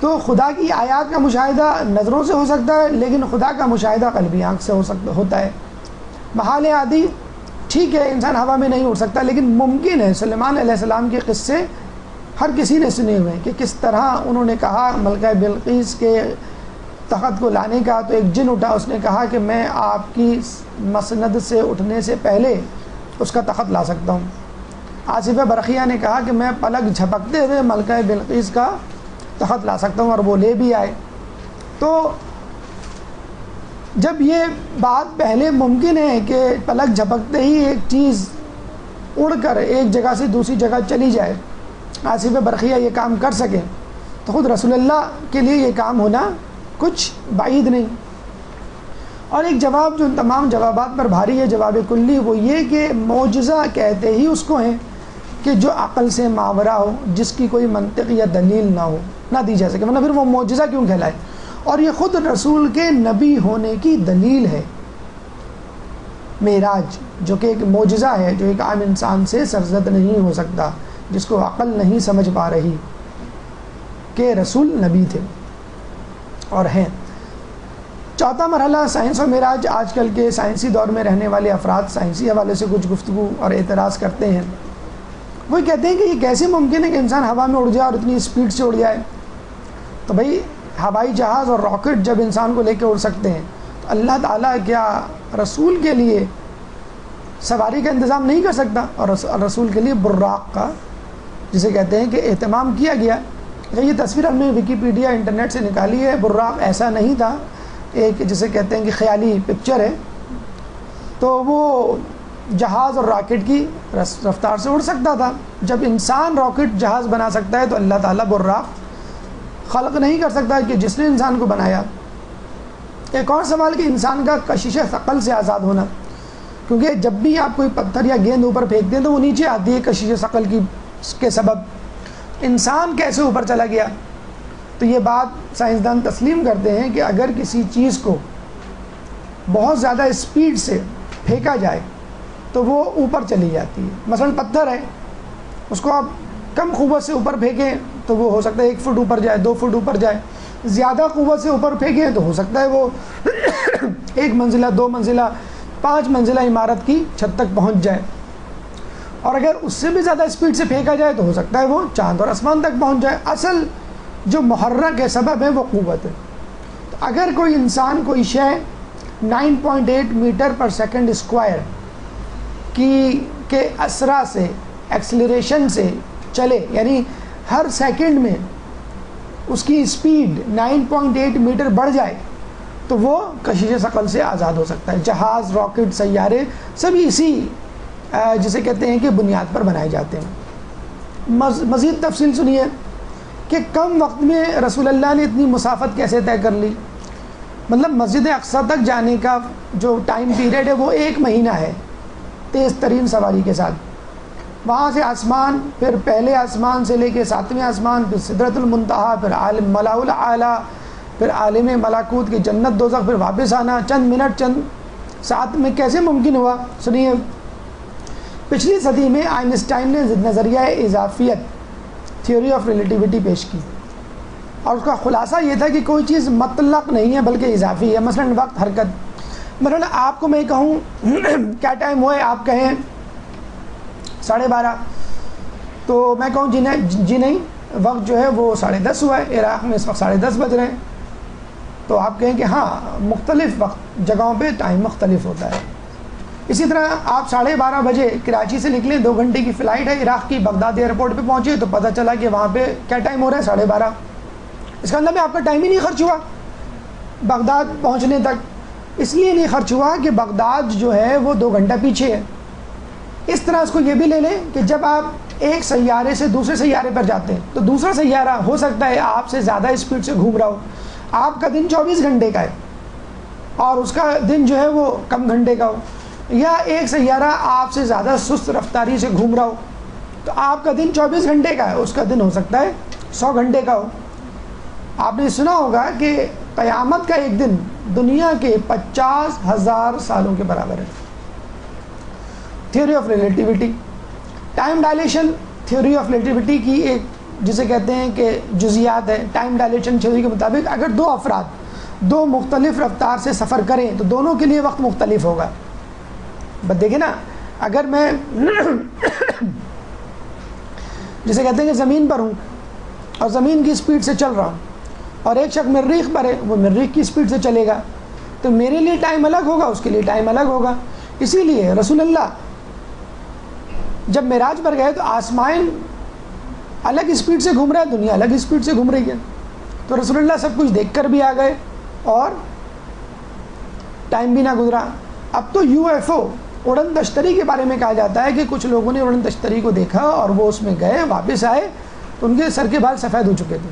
Speaker 1: تو خدا کی آیات کا مشاہدہ نظروں سے ہو سکتا ہے، لیکن خدا کا مشاہدہ قلبی آنکھ سے ہوتا ہے۔ بحال عادی ٹھیک ہے انسان ہوا میں نہیں اڑ سکتا، لیکن ممکن ہے۔ سلیمان علیہ السلام کے قصے ہر کسی نے سنے ہوئے ہیں کہ کس طرح انہوں نے کہا ملکہ بلقیس کے تخت کو لانے کا، تو ایک جن اٹھا، اس نے کہا کہ میں آپ کی مسند سے اٹھنے سے پہلے اس کا تخت لا سکتا ہوں۔ آصف برقیہ نے کہا کہ میں پلک جھپکتے ہوئے ملکہ بلقیس کا تخت لا سکتا ہوں، اور وہ لے بھی آئے۔ تو جب یہ بات پہلے ممکن ہے کہ پلک جھپکتے ہی ایک چیز اڑ کر ایک جگہ سے دوسری جگہ چلی جائے، آصف برقیہ یہ کام کر سکیں، تو خود رسول اللہ کے لیے یہ کام ہونا کچھ بعید نہیں۔ اور ایک جواب جو ان تمام جوابات پر بھاری ہے، جواب کلی، وہ یہ کہ معجزہ کہتے ہی اس کو ہیں کہ جو عقل سے ماورا ہو، جس کی کوئی منطق یا دلیل نہ دی جا سکے، ورنہ پھر وہ معجزہ کیوں کہلائے؟ اور یہ خود رسول کے نبی ہونے کی دلیل ہے۔ معراج جو کہ ایک معجزہ ہے، جو ایک عام انسان سے سرزد نہیں ہو سکتا، جس کو عقل نہیں سمجھ پا رہی، کہ رسول نبی تھے اور ہیں۔ چوتھا مرحلہ سائنس و معراج۔ آج کل کے سائنسی دور میں رہنے والے افراد سائنسی حوالے سے کچھ گفتگو اور اعتراض کرتے ہیں۔ وہ کہتے ہیں کہ یہ کیسے ممکن ہے کہ انسان ہوا میں اڑ جائے اور اتنی اسپیڈ سے اڑ جائے؟ تو بھائی ہوائی جہاز اور راکٹ جب انسان کو لے کے اڑ سکتے ہیں، تو اللہ تعالیٰ کیا رسول کے لیے سواری کا انتظام نہیں کر سکتا؟ اور رسول کے لیے براق کا، جسے کہتے ہیں کہ اہتمام کیا گیا۔ یہ تصویر ہم نے ویکیپیڈیا انٹرنیٹ سے نکالی ہے۔ براق ایسا نہیں تھا، ایک جسے کہتے ہیں کہ خیالی پکچر ہے، تو وہ جہاز اور راکٹ کی رفتار سے اڑ سکتا تھا۔ جب انسان راکٹ جہاز بنا سکتا ہے تو اللہ تعالیٰ براق خلق نہیں کر سکتا کہ جس نے انسان کو بنایا؟ ایک اور سوال کہ انسان کا کشش ثقل سے آزاد ہونا، کیونکہ جب بھی آپ کوئی پتھر یا گیند اوپر پھینکتے ہیں تو وہ نیچے آتی ہے کشش ثقل کے سبب۔ انسان کیسے اوپر چلا گیا؟ تو یہ بات سائنسدان تسلیم کرتے ہیں کہ اگر کسی چیز کو بہت زیادہ اسپیڈ سے پھینکا جائے تو وہ اوپر چلی جاتی ہے۔ مثلا پتھر ہے، اس کو آپ کم قوت سے اوپر پھینکیں تو وہ ہو سکتا ہے 1 فٹ اوپر جائے، 2 فٹ اوپر جائے۔ زیادہ قوت سے اوپر پھینکیں تو ہو سکتا ہے وہ 1 منزلہ، 2 منزلہ، 5 منزلہ عمارت کی چھت تک پہنچ جائے۔ اور اگر اس سے بھی زیادہ اسپیڈ سے پھینکا جائے تو ہو سکتا ہے وہ چاند اور آسمان تک پہنچ جائے۔ اصل جو محرک ہے، سبب ہے، وہ قوت ہے۔ تو اگر کوئی انسان کوئی شے 9.8 میٹر پر سیکنڈ اسکوائر کے اسرا سے، ایکسلریشن سے چلے، یعنی ہر سیکنڈ میں اس کی اسپیڈ 9.8 میٹر بڑھ جائے، تو وہ کشش ثقل سے آزاد ہو سکتا ہے۔ جہاز، راکٹ، سیارے سبھی اسی جسے کہتے ہیں کہ بنیاد پر بنائے جاتے ہیں۔ مزید تفصیل سنیے کہ کم وقت میں رسول اللہ نے اتنی مسافت کیسے طے کر لی۔ مطلب مسجد اقصیٰ تک جانے کا جو ٹائم پیریڈ ہے وہ 1 مہینہ ہے، تیز ترین سواری کے ساتھ۔ وہاں سے آسمان، پھر پہلے آسمان سے لے کے 7ویں آسمان، پھر سدرۃ المنتہا، پھر عالم ملاء الاعلیٰ، پھر عالم ملاکوت کی جنت دوزخ، پھر واپس آنا چند منٹ چند ساتھ میں کیسے ممکن ہوا؟ سنیے، پچھلی صدی میں آئنسٹائن نے نظریہ اضافیت، تھیوری آف ریلیٹیوٹی پیش کی، اور اس کا خلاصہ یہ تھا کہ کوئی چیز مطلق نہیں ہے بلکہ اضافی ہے۔ مثلا وقت، حرکت۔ مثلا آپ کو میں کہوں کیا ٹائم ہوا ہے، آپ کہیں 12:30، تو میں کہوں جی نہیں، وقت جو ہے وہ 10:30 ہوا ہے، عراق میں اس وقت 10:30 بج رہے ہیں، تو آپ کہیں کہ ہاں مختلف وقت جگہوں پہ ٹائم مختلف ہوتا ہے۔ اسی طرح آپ 12:30 بجے کراچی سے نکلیں، 2 گھنٹے کی فلائٹ ہے عراق کی، بغداد ایئرپورٹ پہ پہنچے تو پتہ چلا کہ وہاں پہ کیا ٹائم ہو رہا ہے، 12:30۔ اس کا مطلب آپ کا ٹائم ہی نہیں خرچ ہوا بغداد پہنچنے تک، اس لیے نہیں خرچ ہوا کہ بغداد جو ہے وہ 2 گھنٹہ پیچھے ہے۔ اس طرح اس کو یہ بھی لے لیں کہ جب آپ ایک سیارے سے دوسرے سیارے پر جاتے ہیں تو دوسرا سیارہ ہو سکتا ہے آپ سے زیادہ اسپیڈ سے گھوم رہا ہو، آپ کا دن 24 گھنٹے کا ہے اور اس کا دن جو ہے وہ کم گھنٹے کا ہو، یا ایک سیارہ آپ سے زیادہ سست رفتاری سے گھوم رہا ہو تو آپ کا دن 24 گھنٹے کا ہے، اس کا دن ہو سکتا ہے 100 گھنٹے کا ہو۔ آپ نے سنا ہوگا کہ قیامت کا ایک دن دنیا کے 50,000 سالوں کے برابر ہے۔ Theory of relativity, time dilation, theory of relativity کی ایک جسے کہتے ہیں کہ جزیات ہے، ٹائم ڈائلیشن تھیوری کے مطابق اگر دو افراد دو مختلف رفتار سے سفر کریں تو دونوں کے لیے وقت مختلف ہوگا. بس دیکھیں نا، اگر میں جسے کہتے ہیں کہ زمین پر ہوں اور زمین کی اسپیڈ سے چل رہا ہوں اور ایک شخص مریخ پر ہے، وہ مریخ کی اسپیڈ سے چلے گا، تو میرے لیے ٹائم الگ ہوگا، اس کے لیے ٹائم الگ ہوگا. اسی لیے رسول اللہ جب معراج پر گئے تو آسمان الگ اسپیڈ سے گھوم رہا ہے، دنیا الگ اسپیڈ سے گھوم رہی ہے. تو رسول اللہ سب کچھ دیکھ کر بھی آ گئے اور ٹائم بھی نہ گزرا. اب تو UFO اڑن تشتری کے بارے میں کہا جاتا ہے کہ کچھ لوگوں نے اڑن تشتری کو دیکھا اور وہ اس میں گئے، واپس آئے تو ان کے سر کے بال سفید ہو چکے تھے،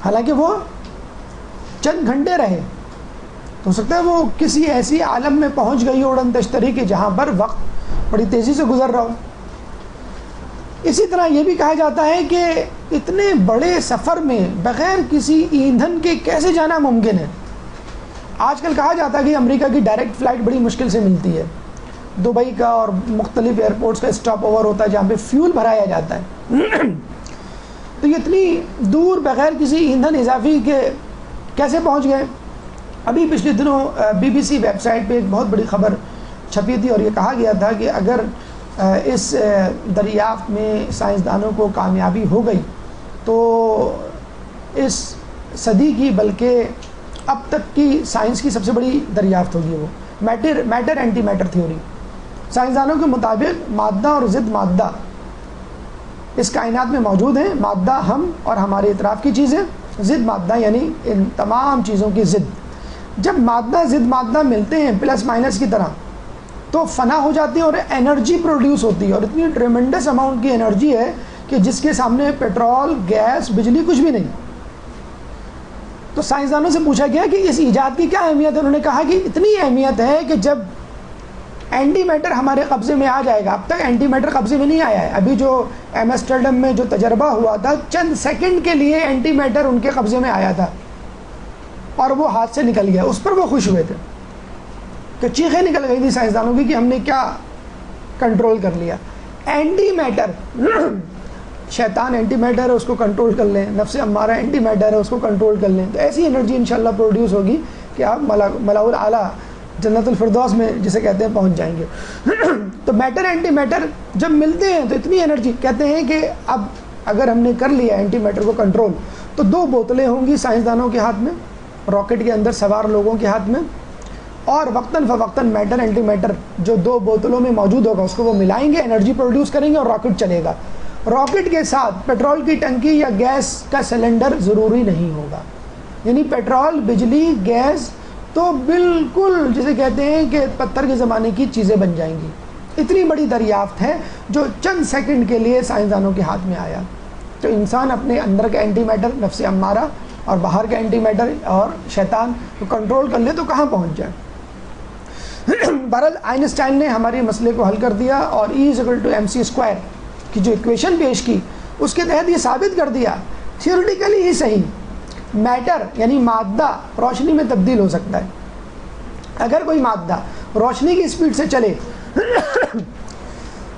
Speaker 1: حالانکہ وہ چند گھنٹے رہے. تو ہو سکتا ہے وہ کسی ایسی عالم میں پہنچ گئی ہو اڑن تشتری کہ جہاں پر وقت بڑی تیزی سے گزر رہا ہو. اسی طرح یہ بھی کہا جاتا ہے کہ اتنے بڑے سفر میں بغیر کسی ایندھن کے کیسے جانا ممکن ہے. آج کل کہا جاتا ہے کہ امریکہ کی ڈائریکٹ فلائٹ بڑی مشکل سے ملتی ہے، دبئی کا اور مختلف ایئرپورٹس کا اسٹاپ اوور ہوتا ہے جہاں پہ فیول بھرایا جاتا ہے. تو یہ اتنی دور بغیر کسی ایندھن اضافی کے کیسے پہنچ گئے؟ ابھی پچھلے دنوں BBC ویب سائٹ پہ ایک بہت بڑی خبر چھپی تھی اور یہ کہا گیا تھا کہ اگر اس دریافت میں سائنسدانوں کو کامیابی ہو گئی تو اس صدی کی بلکہ اب تک کی سائنس کی سب سے بڑی دریافت ہوگی وہ میٹر اینٹی میٹر تھیوری. سائنسدانوں کے مطابق مادہ اور ضد مادہ اس کائنات میں موجود ہیں. مادہ ہم اور ہمارے اطراف کی چیزیں، ضد مادہ یعنی ان تمام چیزوں کی ضد. جب مادہ ضد مادہ ملتے ہیں پلس مائنس کی طرح تو فنا ہو جاتی ہے اور انرجی پروڈیوس ہوتی ہے، اور اتنی ٹریمنڈس اماؤنٹ کی انرجی ہے کہ جس کے سامنے پیٹرول، گیس، بجلی کچھ بھی نہیں. تو سائنسدانوں سے پوچھا گیا کہ اس ایجاد کی کیا اہمیت ہے؟ انہوں نے کہا کہ اتنی اہمیت ہے کہ جب اینٹی میٹر ہمارے قبضے میں آ جائے گا، اب تک اینٹی میٹر قبضے میں نہیں آیا ہے، ابھی جو ایمسٹرڈم میں جو تجربہ ہوا تھا چند سیکنڈ کے لیے اینٹی میٹر ان کے قبضے میں آیا تھا اور وہ ہاتھ سے نکل گیا. اس پر وہ خوش ہوئے تھے کہ چیخیں نکل گئی تھی سائنسدانوں کی کہ ہم نے کیا کنٹرول کر لیا. اینٹی میٹر شیطان اینٹی میٹر ہے، اس کو کنٹرول کر لیں، نفس امارہ اینٹی میٹر ہے، اس کو کنٹرول کر لیں تو ایسی انرجی انشاءاللہ پروڈیوس ہوگی کہ آپ ملاء الاعلیٰ جنت الفردوس میں جسے کہتے ہیں پہنچ جائیں گے. تو میٹر اینٹی میٹر جب ملتے ہیں تو اتنی انرجی، کہتے ہیں کہ اب اگر ہم نے کر لیا اینٹی میٹر کو کنٹرول تو 2 بوتلیں ہوں گی سائنسدانوں کے ہاتھ میں، راکٹ کے اندر سوار لوگوں کے ہاتھ میں، اور وقتاً فوقتاً میٹر اینٹی میٹر جو 2 بوتلوں میں موجود ہوگا اس کو وہ ملائیں گے، انرجی پروڈیوس کریں گے اور راکٹ چلے گا. راکٹ کے ساتھ پیٹرول کی ٹنکی یا گیس کا سلنڈر ضروری نہیں ہوگا، یعنی پیٹرول، بجلی، گیس تو بالکل جسے کہتے ہیں کہ پتھر کے زمانے کی چیزیں بن جائیں گی. اتنی بڑی دریافت ہے جو چند سیکنڈ کے لیے سائنسدانوں کے ہاتھ میں آیا. تو انسان اپنے اندر کا اینٹی میٹر نفس امارہ اور باہر کا اینٹی میٹر اور شیطان کو کنٹرول کر لے تو کہاں پہنچ جائے. بہرحال آئنسٹائن نے ہمارے مسئلے کو حل کر دیا اور E=mc² کی جو ایکویشن پیش کی اس کے تحت یہ ثابت کر دیا تھیوریٹیکلی ہی صحیح، میٹر یعنی مادہ روشنی میں تبدیل ہو سکتا ہے. اگر کوئی مادہ روشنی کی اسپیڈ سے چلے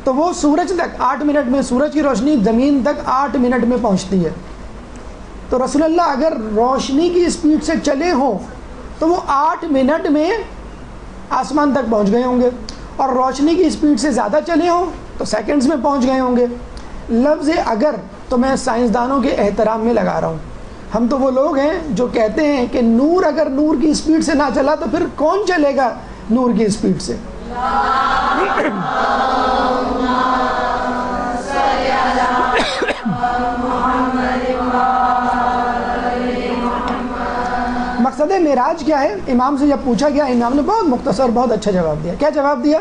Speaker 1: تو وہ سورج تک 8 منٹ میں، سورج کی روشنی زمین تک 8 منٹ میں پہنچتی ہے. تو رسول اللہ اگر روشنی کی اسپیڈ سے چلے ہوں تو وہ 8 منٹ میں آسمان تک پہنچ گئے ہوں گے، اور روشنی کی اسپیڈ سے زیادہ چلے ہوں تو سیکنڈز میں پہنچ گئے ہوں گے. لفظ اگر تو میں سائنسدانوں کے احترام میں لگا رہا ہوں. ہم تو وہ لوگ ہیں جو کہتے ہیں کہ نور اگر نور کی اسپیڈ سے نہ چلا تو پھر کون چلے گا نور کی اسپیڈ سے؟ مقصد معراج کیا ہے؟ امام سے جب پوچھا گیا امام نے بہت مختصر بہت اچھا جواب دیا. کیا جواب دیا؟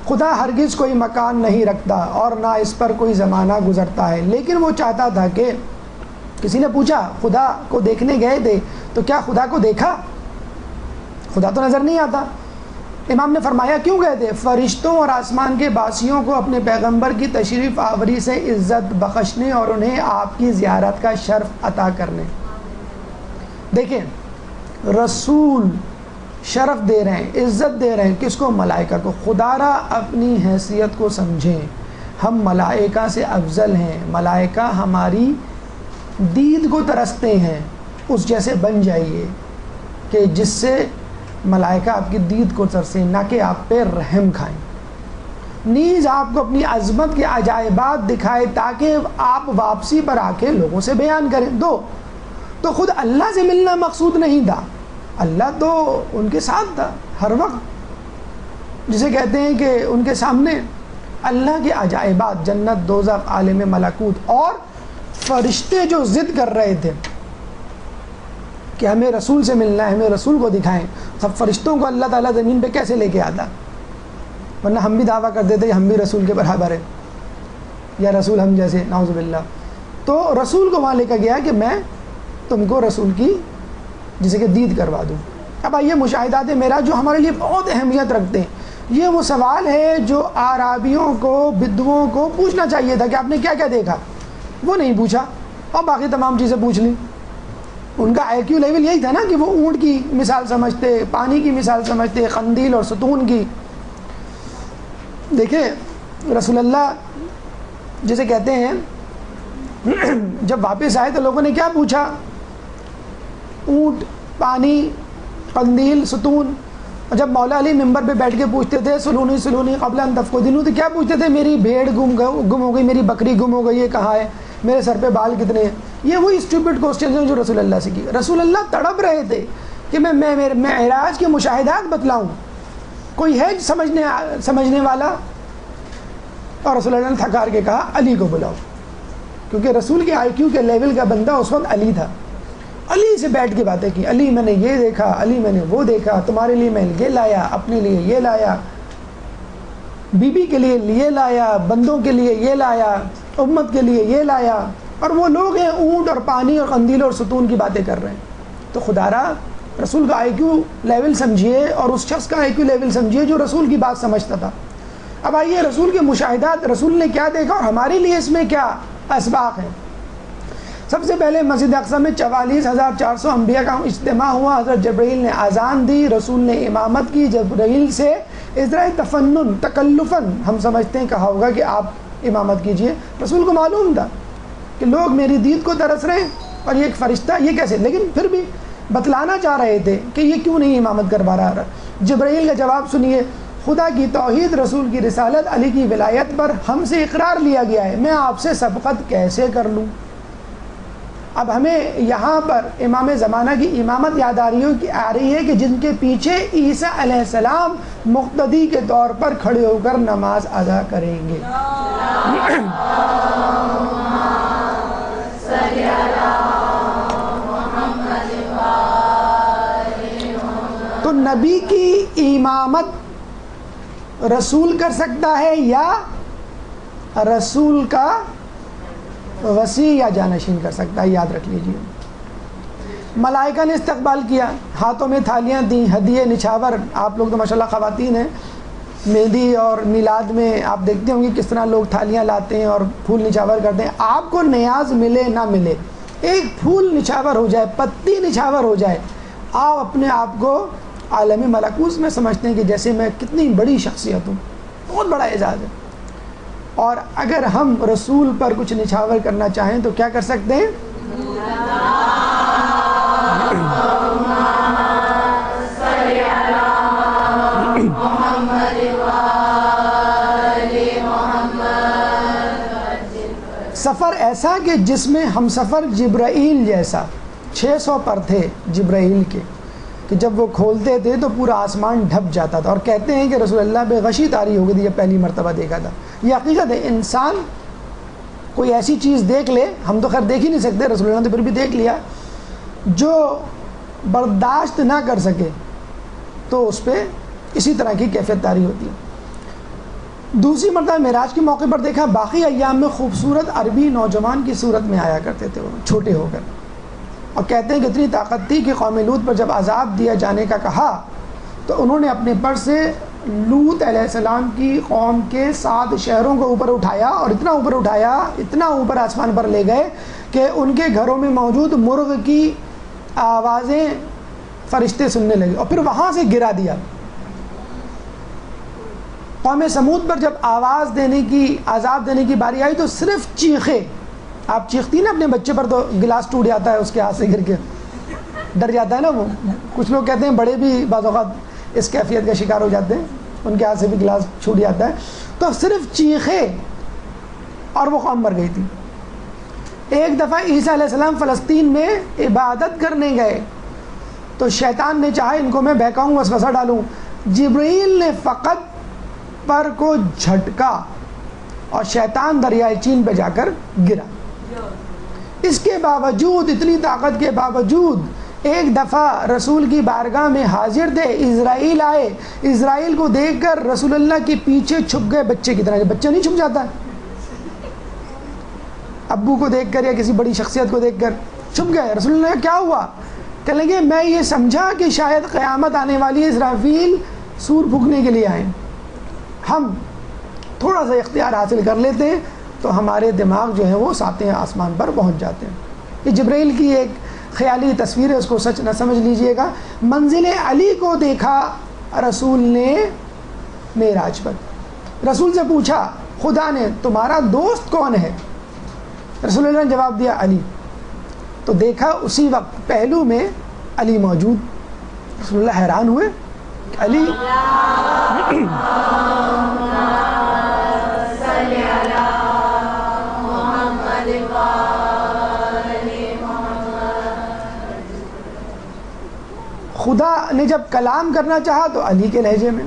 Speaker 1: خدا ہرگز کوئی مکان نہیں رکھتا اور نہ اس پر کوئی زمانہ گزرتا ہے، لیکن وہ چاہتا تھا کہ کسی نے پوچھا خدا کو دیکھنے گئے تھے تو کیا خدا کو دیکھا؟ خدا تو نظر نہیں آتا. امام نے فرمایا کیوں گئے تھے؟ فرشتوں اور آسمان کے باسیوں کو اپنے پیغمبر کی تشریف آوری سے عزت بخشنے اور انہیں آپ کی زیارت کا شرف عطا کرنے. دیکھیں رسول شرف دے رہے ہیں، عزت دے رہے ہیں کس کو؟ ملائکہ کو. خدا را اپنی حیثیت کو سمجھیں. ہم ملائکہ سے افضل ہیں، ملائکہ ہماری دید کو ترستے ہیں، اس جیسے بن جائیے کہ جس سے ملائکہ آپ کی دید کو ترسیں، نہ کہ آپ پہ رحم کھائیں، نیز آپ کو اپنی عظمت کے عجائبات دکھائے تاکہ آپ واپسی پر آ کے لوگوں سے بیان کریں۔ تو خود اللہ سے ملنا مقصود نہیں تھا، اللہ تو ان کے ساتھ تھا ہر وقت، جسے کہتے ہیں کہ ان کے سامنے اللہ کے عجائبات، جنت، دوزخ، عالم ملکوت، اور فرشتے جو ضد کر رہے تھے کہ ہمیں رسول سے ملنا ہے، ہمیں رسول کو دکھائیں، سب فرشتوں کو اللہ تعالیٰ زمین پہ کیسے لے کے آتا؟ ورنہ ہم بھی دعویٰ کر دیتے کہ ہم بھی رسول کے برابر ہیں، یا رسول ہم جیسے، نعوذ باللہ۔ تو رسول کو وہاں لے کر گیا کہ میں تم کو رسول کی جسے کہ دید کروا دوں۔ اب آئیے مشاہدات معراج جو ہمارے لیے بہت اہمیت رکھتے ہیں، یہ وہ سوال ہے جو اعرابیوں کو، بدوؤں کو پوچھنا چاہیے تھا کہ آپ نے کیا کیا دیکھا، وہ نہیں پوچھا اور باقی تمام چیزیں پوچھ لیں۔ ان کا آئی کیو لیول یہی تھا نا کہ وہ اونٹ کی مثال سمجھتے، پانی کی مثال سمجھتے، قندیل اور ستون کی۔ دیکھیں رسول اللہ جسے کہتے ہیں جب واپس آئے تو لوگوں نے کیا پوچھا؟ اونٹ، پانی، قندیل، ستون۔ اور جب مولا علی ممبر پہ بیٹھ کے پوچھتے تھے سلونی سلونی قبل ان تفقدونی، تو کیا پوچھتے تھے؟ میری بھیڑ گم ہو گئی، میری بکری گم ہو گئی، یہ کہاں ہے، میرے سر پہ بال کتنے ہیں؟ یہ وہی اسٹوپڈ کوسچنز ہیں جو رسول اللہ سے کی۔ رسول اللہ تڑپ رہے تھے کہ میں معراج کے مشاہدات بتلاؤں، کوئی ہے سمجھنے والا؟ اور رسول اللہ نے تھکار کے کہا علی کو بلاؤ، کیونکہ رسول کے آئی کیو کے لیول کا بندہ اس وقت علی تھا۔ علی سے بیٹھ کے باتیں کی، علی میں نے یہ دیکھا، علی میں نے وہ دیکھا، تمہارے لیے میں یہ لایا، اپنے لیے یہ لایا، بی بی کے لیے یہ لایا، بندوں کے لیے یہ لایا، امت کے لیے یہ لایا۔ اور وہ لوگ ہیں اونٹ اور پانی اور قندیل اور ستون کی باتیں کر رہے ہیں۔ تو خدا را رسول کا آئی کیو لیول سمجھیے اور اس شخص کا آئی کیو لیول سمجھیے جو رسول کی بات سمجھتا تھا۔ اب آئیے رسول کے مشاہدات، رسول نے کیا دیکھا اور ہمارے لیے اس میں کیا اسباق ہیں۔ سب سے پہلے مسجد اقصی میں 44,400 انبیاء کا اجتماع ہوا، حضرت جبرائیل نے اذان دی، رسول نے امامت کی۔ جبرائیل سے ازرائے تفنن، تکلفاً ہم سمجھتے ہیں کہا ہوگا کہ آپ امامت کیجئے۔ رسول کو معلوم تھا کہ لوگ میری دید کو ترس رہے ہیں اور یہ ایک فرشتہ، یہ کیسے، لیکن پھر بھی بتلانا چاہ رہے تھے کہ یہ کیوں نہیں امامت کروا رہا۔ جبرائیل کا جواب سنیے، خدا کی توحید، رسول کی رسالت، علی کی ولایت پر ہم سے اقرار لیا گیا ہے، میں آپ سے سبقت کیسے کر لوں؟ اب ہمیں یہاں پر امام زمانہ کی امامت یاد آ رہی ہے کہ جن کے پیچھے عیسیٰ علیہ السلام مقتدی کے طور پر کھڑے ہو کر نماز ادا کریں گے۔ تو نبی کی امامت رسول کر سکتا ہے یا رسول کا وسیع یا جانشین کر سکتا ہے، یاد رکھ لیجیے۔ ملائکہ نے استقبال کیا، ہاتھوں میں تھالیاں دیں، ہدیے، نچھاور۔ آپ لوگ تو ماشاءاللہ خواتین ہیں، مہندی اور میلاد میں آپ دیکھتے ہوں گے کس طرح لوگ تھالیاں لاتے ہیں اور پھول نچھاور کرتے ہیں۔ آپ کو نیاز ملے نہ ملے، ایک پھول نچھاور ہو جائے، پتی نچھاور ہو جائے، آپ اپنے آپ کو عالمی ملکوت میں سمجھتے ہیں کہ جیسے میں کتنی بڑی شخصیت ہوں، بہت بڑا اعزاز ہے۔ اور اگر ہم رسول پر کچھ نچھاور کرنا چاہیں تو کیا کر سکتے ہیں؟ سفر ایسا کہ جس میں ہم سفر جبرائیل جیسا 600 پر تھے جبرائیل کے، کہ جب وہ کھولتے تھے تو پورا آسمان ڈھپ جاتا تھا۔ اور کہتے ہیں کہ رسول اللہ بے غشی طاری ہو گئی تھی جب پہلی مرتبہ دیکھا تھا۔ یہ حقیقت ہے، انسان کوئی ایسی چیز دیکھ لے، ہم تو خیر دیکھ ہی نہیں سکتے، رسول اللہ نے تو پھر بھی دیکھ لیا، جو برداشت نہ کر سکے تو اس پہ اسی طرح کی کیفیت طاری ہوتی ہے۔ دوسری مرتبہ معراج کے موقع پر دیکھا، باقی ایام میں خوبصورت عربی نوجوان کی صورت میں آیا کرتے تھے، وہ چھوٹے ہو کر، اور کہتے ہیں کہ اتنی طاقت تھی کہ قوم لوط پر جب عذاب دیا جانے کا کہا تو انہوں نے اپنے پر سے لوط علیہ السلام کی قوم کے 7 شہروں کو اوپر اٹھایا، اور اتنا اوپر اٹھایا، اتنا اوپر آسمان پر لے گئے کہ ان کے گھروں میں موجود مرغ کی آوازیں فرشتے سننے لگے، اور پھر وہاں سے گرا دیا۔ قوم سمود پر جب آواز دینے کی، عذاب دینے کی باری آئی تو صرف چیخے. آپ چیختی نا اپنے بچے پر تو گلاس ٹوٹ جاتا ہے اس کے ہاتھ سے گر کے، ڈر جاتا ہے نا وہ. کچھ لوگ کہتے ہیں بڑے بھی بعض اوقات اس کیفیت کا شکار ہو جاتے ہیں، ان کے ہاتھ سے بھی گلاس چھوٹ جاتا ہے. تو صرف چیخے اور وہ قوم مر گئی تھی. ایک دفعہ عیسیٰ علیہ السلام فلسطین میں عبادت کرنے گئے تو شیطان نے چاہا ان کو میں بہکاؤں، وسوسہ ڈالوں. جبرائیل نے فقط پر کو جھٹکا اور شیطان دریائے چین پہ جا کر گرا. اس کے باوجود، اتنی طاقت کے باوجود، ایک دفعہ رسول کی بارگاہ میں حاضر تھے، اسرائیل آئے. اسرائیل کو دیکھ کر رسول اللہ کے پیچھے چھپ گئے بچے کی طرح. بچہ نہیں چھپ جاتا، ابو کو دیکھ کر یا کسی بڑی شخصیت کو دیکھ کر چھپ گئے. رسول اللہ کیا ہوا؟ کہنے لگے میں یہ سمجھا کہ شاید قیامت آنے والی ہے، اسرافیل سور پھونکنے کے لیے آئیں، ہم تھوڑا سا اختیار حاصل کر لیتے ہیں تو ہمارے دماغ جو ہے وہ ساتویں آسمان پر پہنچ جاتے ہیں. یہ جبرائیل کی ایک خیالی تصویر ہے، اس کو سچ نہ سمجھ لیجئے گا. منزل علی کو دیکھا رسول نے معراج پر. رسول سے پوچھا خدا نے تمہارا دوست کون ہے؟ رسول اللہ نے جواب دیا علی. تو دیکھا اسی وقت پہلو میں علی موجود. رسول اللہ حیران ہوئے، علی خدا نے جب کلام کرنا چاہا تو علی کے لہجے میں.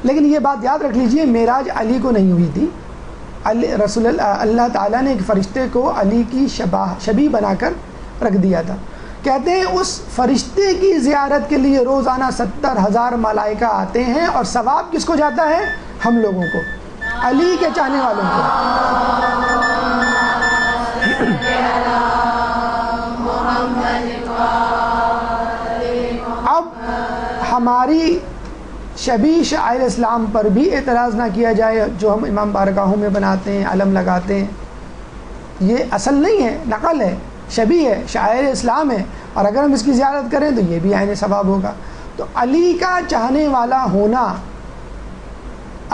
Speaker 1: لیکن یہ بات یاد رکھ لیجئے، معراج علی کو نہیں ہوئی تھی. رسول اللہ تعالیٰ نے ایک فرشتے کو علی کی شبیہ بنا کر رکھ دیا تھا. کہتے ہیں اس فرشتے کی زیارت کے لیے روزانہ 70,000 ملائکہ آتے ہیں، اور ثواب کس کو جاتا ہے؟ ہم لوگوں کو، علی کے چاہنے والوں کو. اب ہماری شبیہ شاعر اسلام پر بھی اعتراض نہ کیا جائے جو ہم امام بارگاہوں میں بناتے ہیں، علم لگاتے ہیں. یہ اصل نہیں ہے، نقل ہے، شبیہ ہے، شاعر اسلام ہے، اور اگر ہم اس کی زیارت کریں تو یہ بھی عین ثواب ہوگا. تو علی کا چاہنے والا ہونا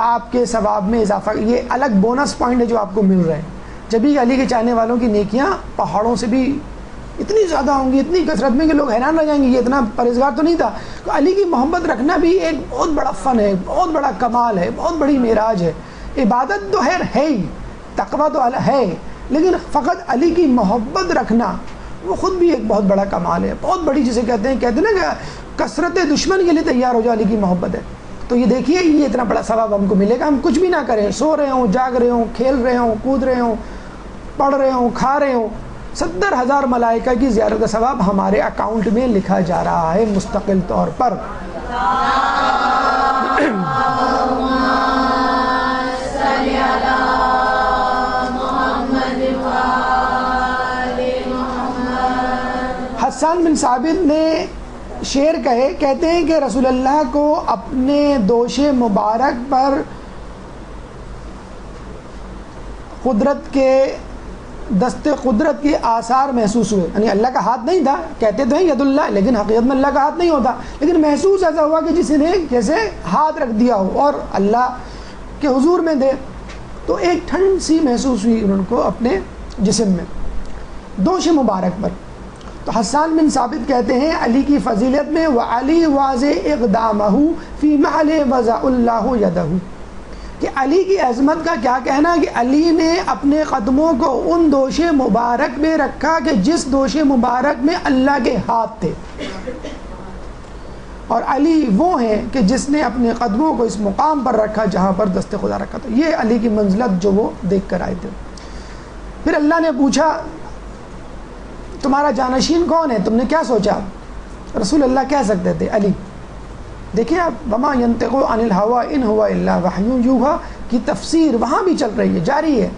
Speaker 1: آپ کے ثواب میں اضافہ، یہ الگ بونس پوائنٹ ہے جو آپ کو مل رہے ہیں. جب بھی علی کے چاہنے والوں کی نیکیاں پہاڑوں سے بھی اتنی زیادہ ہوں گی، اتنی کثرت میں کہ لوگ حیران رہ جائیں گے یہ اتنا پرہیزگار تو نہیں تھا. تو علی کی محبت رکھنا بھی ایک بہت بڑا فن ہے، بہت بڑا کمال ہے، بہت بڑی معراج ہے. عبادت تو ہے ہی، تقویٰ تو ہے، لیکن فقط علی کی محبت رکھنا وہ خود بھی ایک بہت بڑا کمال ہے، بہت بڑی. جسے کہتے ہیں نا کہ کثرت دشمن کے لیے تیار ہو جائے، علی کی محبت ہے. تو یہ دیکھیے یہ اتنا بڑا ثواب ہم کو ملے گا. ہم کچھ بھی نہ کریں، سو رہے ہوں، جاگ رہے ہوں، کھیل رہے ہوں، کود رہے ہوں، پڑھ رہے ہوں، کھا رہے ہوں، 70,000 ملائکہ کی زیارت کا ثواب ہمارے اکاؤنٹ میں لکھا جا رہا ہے مستقل طور پر. حسان بن ثابت نے شعر کہتے ہیں کہ رسول اللہ کو اپنے دوش مبارک پر قدرت کے دست قدرت کے آثار محسوس ہوئے. یعنی اللہ کا ہاتھ نہیں تھا، کہتے تو ہیں ید اللہ، لیکن حقیقت میں اللہ کا ہاتھ نہیں ہوتا، لیکن محسوس ایسا ہوا کہ جس نے جیسے ہاتھ رکھ دیا ہو اور اللہ کے حضور میں دے. تو ایک ٹھنڈ سی محسوس ہوئی ان کو اپنے جسم میں دوش مبارک پر. تو حسان بن ثابت کہتے ہیں علی کی فضیلت میں وعلی واضح اقدامہ فی محل وضع اللہ یدہ، کہ علی کی عظمت کا کیا کہنا کہ علی نے اپنے قدموں کو ان دوش مبارک میں رکھا کہ جس دوش مبارک میں اللہ کے ہاتھ تھے. اور علی وہ ہیں کہ جس نے اپنے قدموں کو اس مقام پر رکھا جہاں پر دست خدا رکھا تھا. یہ علی کی منزلت جو وہ دیکھ کر آئے تھے. پھر اللہ نے پوچھا تمہارا جانشین کون ہے؟ تم نے کیا سوچا؟ رسول اللہ کہہ سکتے تھے علی. دیکھیں آپ وما ينطق عن الهوى ان هو الا وحی یوحی کی تفسیر وہاں بھی چل رہی ہے، جاری ہے.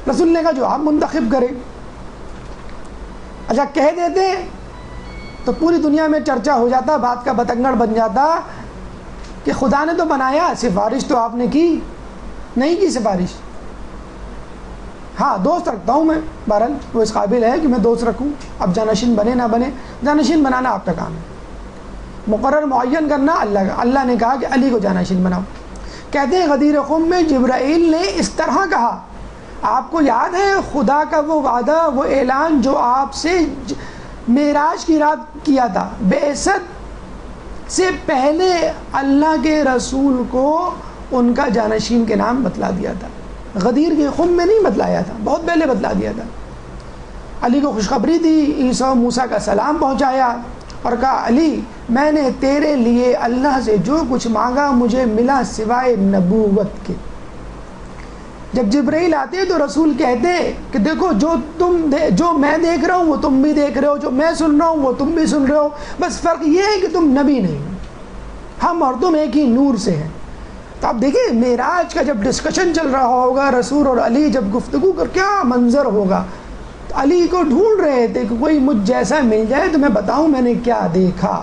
Speaker 1: رسول نے کہا جو آپ منتخب کریں. اچھا کہہ دیتے تو پوری دنیا میں چرچا ہو جاتا، بات کا بتنگڑ بن جاتا کہ خدا نے تو بنایا، سفارش تو آپ نے کی نہیں کی سفارش. ہاں دوست رکھتا ہوں میں، بہرحال وہ اس قابل ہے کہ میں دوست رکھوں. اب جانشین بنے نہ بنے، جانشین بنانا آپ کا کام ہے. مقرر معین کرنا اللہ کا. اللہ نے کہا کہ علی کو جانشین بناؤ. کہتے ہیں غدیر خم میں جبرائیل نے اس طرح کہا. آپ کو یاد ہے خدا کا وہ وعدہ، وہ اعلان جو آپ سے معراج کی رات کیا تھا؟ بعثت سے پہلے اللہ کے رسول کو ان کا جانشین کے نام بتلا دیا تھا. غدیر کے خم میں نہیں بتلایا تھا، بہت پہلے بتلا دیا تھا. علی کو خوشخبری دی، عیسیٰ و موسیٰ کا سلام پہنچایا اور کہا علی میں نے تیرے لیے اللہ سے جو کچھ مانگا مجھے ملا سوائے نبوت کے. جب جبرائیل آتے تو رسول کہتے کہ دیکھو جو میں دیکھ رہا ہوں وہ تم بھی دیکھ رہے ہو، جو میں سن رہا ہوں وہ تم بھی سن رہے ہو، بس فرق یہ ہے کہ تم نبی نہیں ہو، ہم اور تم ایک ہی نور سے ہیں. تو آپ دیکھیں معراج کا جب ڈسکشن چل رہا ہوگا، رسول اور علی جب گفتگو کر کیا منظر ہوگا. علی کو ڈھونڈ رہے تھے کہ کوئی مجھ جیسا مل جائے تو میں بتاؤں میں نے کیا دیکھا،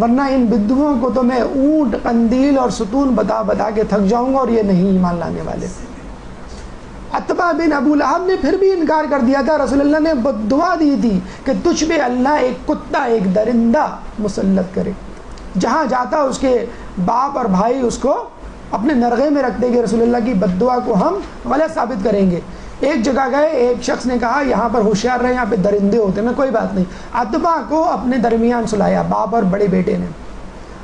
Speaker 1: ورنہ ان بدوؤں کو تو میں اونٹ، قندیل اور ستون بتا بتا کے تھک جاؤں گا اور یہ نہیں ایمان لانے والے. عتبہ بن ابو لہب نے پھر بھی انکار کر دیا تھا. رسول اللہ نے دعا دی تھی کہ تجھ پہ اللہ ایک کتا، ایک درندہ مسلط کرے، جہاں جاتا اس کے باپ اور بھائی اس کو اپنے نرغے میں رکھتے کہ رسول اللہ کی بد دعا کو ہم غلط ثابت کریں گے. ایک جگہ گئے، ایک شخص نے کہا یہاں پر ہوشیار رہے، یہاں پہ درندے ہوتے ہیں. کوئی بات نہیں. عتبہ کو اپنے درمیان سلایا، باپ اور بڑے بیٹے نے.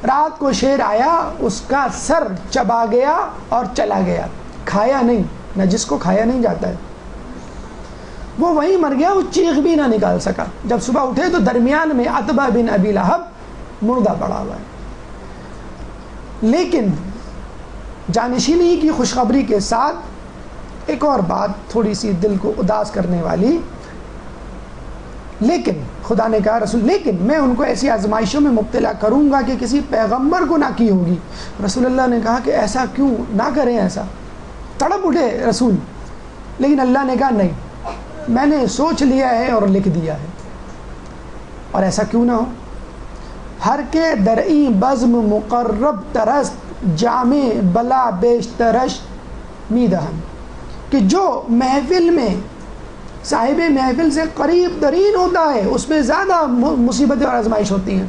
Speaker 1: رات کو شیر آیا، اس کا سر چبا گیا اور چلا گیا، کھایا نہیں. نہ جس کو کھایا نہیں جاتا ہے وہ وہیں مر گیا، وہ چیخ بھی نہ نکال سکا. جب صبح اٹھے تو درمیان میں عتبہ بن ابی لہب مردہ پڑا ہوا ہے. لیکن جانشینی کی خوشخبری کے ساتھ ایک اور بات تھوڑی سی دل کو اداس کرنے والی. لیکن خدا نے کہا رسول لیکن میں ان کو ایسی آزمائشوں میں مبتلا کروں گا کہ کسی پیغمبر کو نہ کی ہوگی. رسول اللہ نے کہا کہ ایسا کیوں نہ کریں. ایسا تڑپ اٹھے رسول، لیکن اللہ نے کہا نہیں، میں نے سوچ لیا ہے اور لکھ دیا ہے، اور ایسا کیوں نہ ہو. ہر کے درئی بزم مقرب ترست جامع بلا بیشترش میدہن، کہ جو محفل میں صاحب محفل سے قریب ترین ہوتا ہے اس میں زیادہ مصیبتیں اور آزمائش ہوتی ہیں.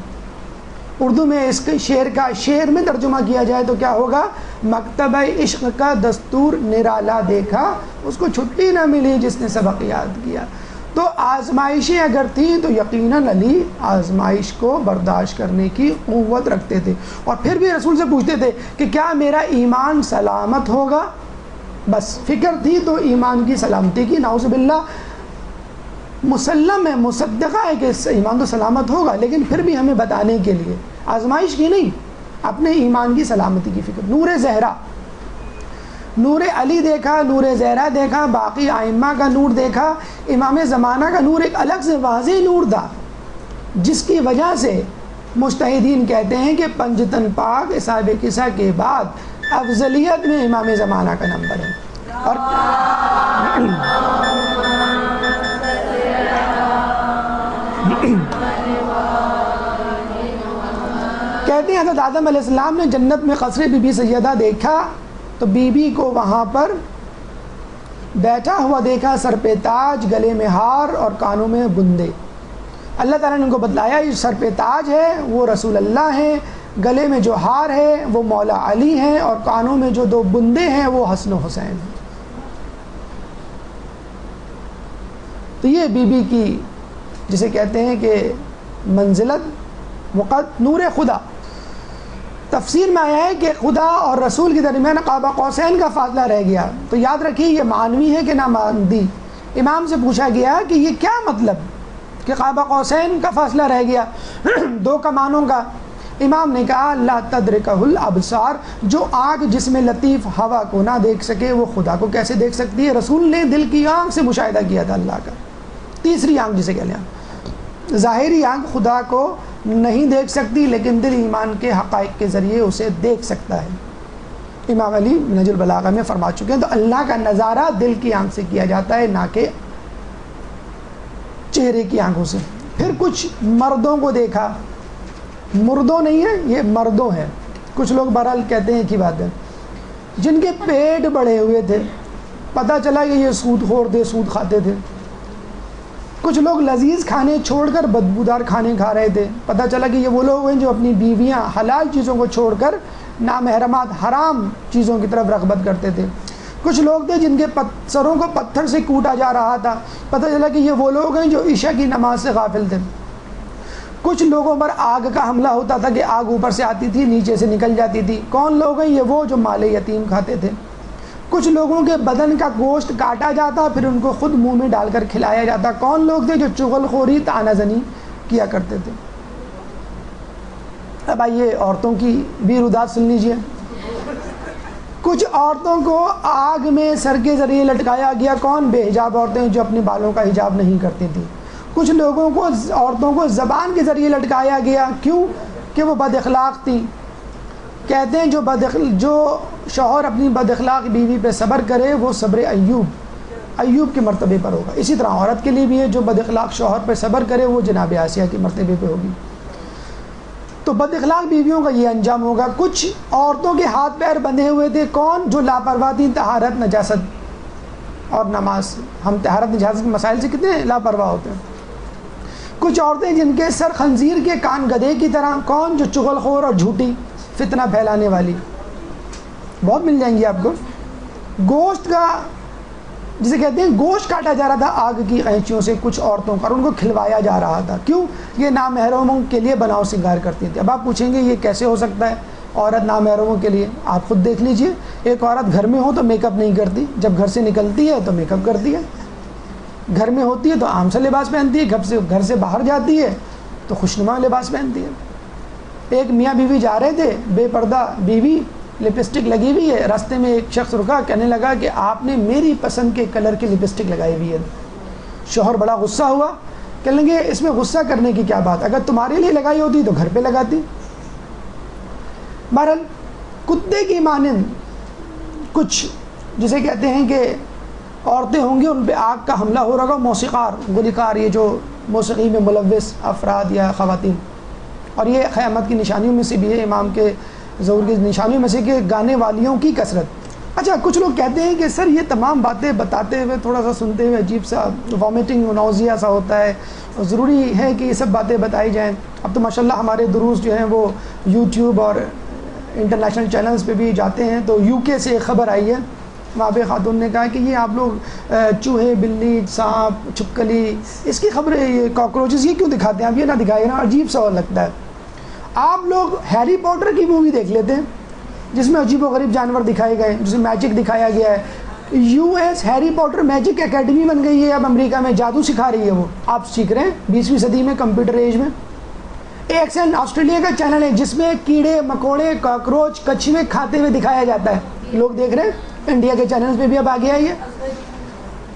Speaker 1: اردو میں اس کے شعر کا شعر میں ترجمہ کیا جائے تو کیا ہوگا؟ مکتبہ عشق کا دستور نرالا دیکھا، اس کو چھٹی نہ ملی جس نے سبق یاد کیا. تو آزمائشیں اگر تھیں تو یقیناً علی آزمائش کو برداشت کرنے کی قوت رکھتے تھے. اور پھر بھی رسول سے پوچھتے تھے کہ کیا میرا ایمان سلامت ہوگا. بس فکر تھی تو ایمان کی سلامتی کی. نعوذ باللہ مسلم ہے، مصدقہ ہے کہ ایمان تو سلامت ہوگا، لیکن پھر بھی ہمیں بتانے کے لیے آزمائش کی نہیں، اپنے ایمان کی سلامتی کی فکر. نور زہرا، نور علی دیکھا، نور زہرا دیکھا، باقی ائمہ کا نور دیکھا. امام زمانہ کا نور ایک الگ سے واضح نور تھا، جس کی وجہ سے مجتہدین کہتے ہیں کہ پنجتن پاک اصحاب کسا کے بعد افضلیت میں امام زمانہ کا نمبر ہے. اور کہتے ہیں حضرت آدم علیہ السلام نے جنت میں قصر بی بی سیدہ دیکھا تو بی بی کو وہاں پر بیٹھا ہوا دیکھا، سر پہ تاج، گلے میں ہار اور کانوں میں بندے. اللہ تعالیٰ نے ان کو بتلایا یہ سر پہ تاج ہے وہ رسول اللہ ہیں، گلے میں جو ہار ہے وہ مولا علی ہیں، اور کانوں میں جو 2 بندے ہیں وہ حسن و حسین ہیں. تو یہ بی بی کی جسے کہتے ہیں کہ منزلت وقت نور خدا. تفسیر میں آیا ہے کہ خدا اور رسول کے درمیان قاب قوسین کا فاصلہ رہ گیا. تو یاد رکھیے یہ معنوی ہے کہ نہ مادی. امام سے پوچھا گیا کہ یہ کیا مطلب کہ قاب قوسین کا فاصلہ رہ گیا 2 کمانوں کا. امام نے کہا لا تدرکہ الابصار، جو آنکھ جس میں لطیف ہوا کو نہ دیکھ سکے وہ خدا کو کیسے دیکھ سکتی ہے. رسول نے دل کی آنکھ سے مشاہدہ کیا تھا اللہ کا. تیسری آنکھ جسے کہتے ہیں، ظاہری آنکھ خدا کو نہیں دیکھ سکتی لیکن دل ایمان کے حقائق کے ذریعے اسے دیکھ سکتا ہے. امام علی نہج البلاغہ میں فرما چکے ہیں. تو اللہ کا نظارہ دل کی آنکھ سے کیا جاتا ہے، نہ کہ چہرے کی آنکھوں سے. پھر کچھ مردوں کو دیکھا، مردوں نہیں ہے یہ مردوں ہیں. کچھ لوگ بہرحال کہتے ہیں کی بات ہے، جن کے پیٹ بڑھے ہوئے تھے، پتہ چلا کہ یہ سود خور تھے، سود کھاتے تھے. کچھ لوگ لذیذ کھانے چھوڑ کر بدبودار کھانے کھا رہے تھے. پتہ چلا کہ یہ وہ لوگ ہیں جو اپنی بیویاں حلال چیزوں کو چھوڑ کر نامحرمات حرام چیزوں کی طرف رغبت کرتے تھے. کچھ لوگ تھے جن کے سروں کو پتھر سے کوٹا جا رہا تھا. پتہ چلا کہ یہ وہ لوگ ہیں جو عشاء کی نماز سے غافل تھے. کچھ لوگوں پر آگ کا حملہ ہوتا تھا کہ آگ اوپر سے آتی تھی نیچے سے نکل جاتی تھی. کون لوگ ہیں؟ یہ وہ جو مال یتیم کھاتے تھے. کچھ لوگوں کے بدن کا گوشت کاٹا جاتا پھر ان کو خود منہ میں ڈال کر کھلایا جاتا. کون لوگ تھے؟ جو چغل خوری طعنہ زنی کیا کرتے تھے. اب آئیے عورتوں کی بھی رودات سن لیجئے. کچھ عورتوں کو آگ میں سر کے ذریعے لٹکایا گیا. کون؟ بے حجاب عورتیں جو اپنے بالوں کا حجاب نہیں کرتی تھیں. کچھ لوگوں کو عورتوں کو زبان کے ذریعے لٹکایا گیا. کیوں؟ کہ وہ بد اخلاق تھیں. کہتے ہیں جو شوہر اپنی بد اخلاق بیوی پہ صبر کرے وہ صبر ایوب کے مرتبے پر ہوگا. اسی طرح عورت کے لیے بھی ہے جو بد اخلاق شوہر پہ صبر کرے وہ جناب آسیہ کے مرتبے پہ ہوگی. تو بد اخلاق بیویوں کا یہ انجام ہوگا. کچھ عورتوں کے ہاتھ پیر بندھے ہوئے تھے. کون؟ جو لاپرواہ تھیں طہارت نجاست اور نماز. ہم طہارت نجاست کے مسائل سے کتنے لاپرواہ ہوتے ہیں. کچھ عورتیں جن کے سر خنزیر کے کان گدھے کی طرح. کون؟ جو چغل خور اور جھوٹی فتنہ پھیلانے والی. بہت مل جائیں گی آپ کو. گوشت کا جسے کہتے ہیں گوشت کاٹا جا رہا تھا آگ کی قینچیوں سے کچھ عورتوں کا اور ان کو کھلوایا جا رہا تھا. کیوں؟ یہ نامحرموں کے لیے بناؤ سنگار کرتی تھی. اب آپ پوچھیں گے یہ کیسے ہو سکتا ہے عورت نامحرموں کے لیے؟ آپ خود دیکھ لیجئے. ایک عورت گھر میں ہو تو میک اپ نہیں کرتی, جب گھر سے نکلتی ہے تو میک اپ کرتی ہے. گھر میں ہوتی ہے تو عام سا لباس پہنتی ہے, گھر سے باہر جاتی ہے تو خوشنما لباس پہنتی ہے. ایک میاں بیوی جا رہے تھے, بے پردہ بیوی, لپسٹک لگی ہوئی ہے. راستے میں ایک شخص رکا, کہنے لگا کہ آپ نے میری پسند کے کلر کی لپسٹک لگائی ہوئی ہے. شوہر بڑا غصہ ہوا, کہنے لگے اس میں غصہ کرنے کی کیا بات, اگر تمہارے لیے لگائی ہوتی تو گھر پہ لگاتی. بہرحال کتے کی مانند کچھ جسے کہتے ہیں کہ عورتیں ہوں گی ان پہ آگ کا حملہ ہو رہا ہوگا. موسیقار, گلوکار, یہ جو موسیقی میں ملوث افراد یا خواتین, اور یہ قیامت کی نشانیوں میں سے بھی ہے, امام کے ظہور کی نشانیوں میں سے کہ گانے والیوں کی کثرت. اچھا, کچھ لوگ کہتے ہیں کہ سر یہ تمام باتیں بتاتے ہوئے تھوڑا سا سنتے ہوئے عجیب سا وامٹنگ نوزیا سا ہوتا ہے, ضروری ہے کہ یہ سب باتیں بتائی جائیں. اب تو ماشاءاللہ ہمارے دروس جو ہیں وہ یوٹیوب اور انٹرنیشنل چینلز پہ بھی جاتے ہیں. تو یو کے سے ایک خبر آئی ہے, وہاں پہ خاتون نے کہا کہ یہ آپ لوگ چوہے, بلی, سانپ, چھپکلی, اس کی خبریں, یہ کاکروچز, یہ کیوں دکھاتے ہیں؟ آپ یہ نہ دکھائیے نا, عجیب سا لگتا ہے. آپ لوگ ہیری پوٹر کی مووی دیکھ لیتے ہیں جس میں عجیب و غریب جانور دکھائے گئے, جس میں میجک دکھایا گیا ہے. یو ایس ہیری پوٹر میجک اکیڈمی بن گئی ہے, اب امریکہ میں جادو سکھا رہی ہے. وہ آپ سیکھ رہے ہیں 20ویں صدی میں, کمپیوٹر ایج میں. ایک آسٹریلیا کا چینل ہے جس میں کیڑے مکوڑے, کاکروچ, کچھوے کھاتے ہوئے دکھایا جاتا ہے. لوگ دیکھ رہے ہیں, انڈیا کے چینلز پہ بھی اب آگے آئی ہے.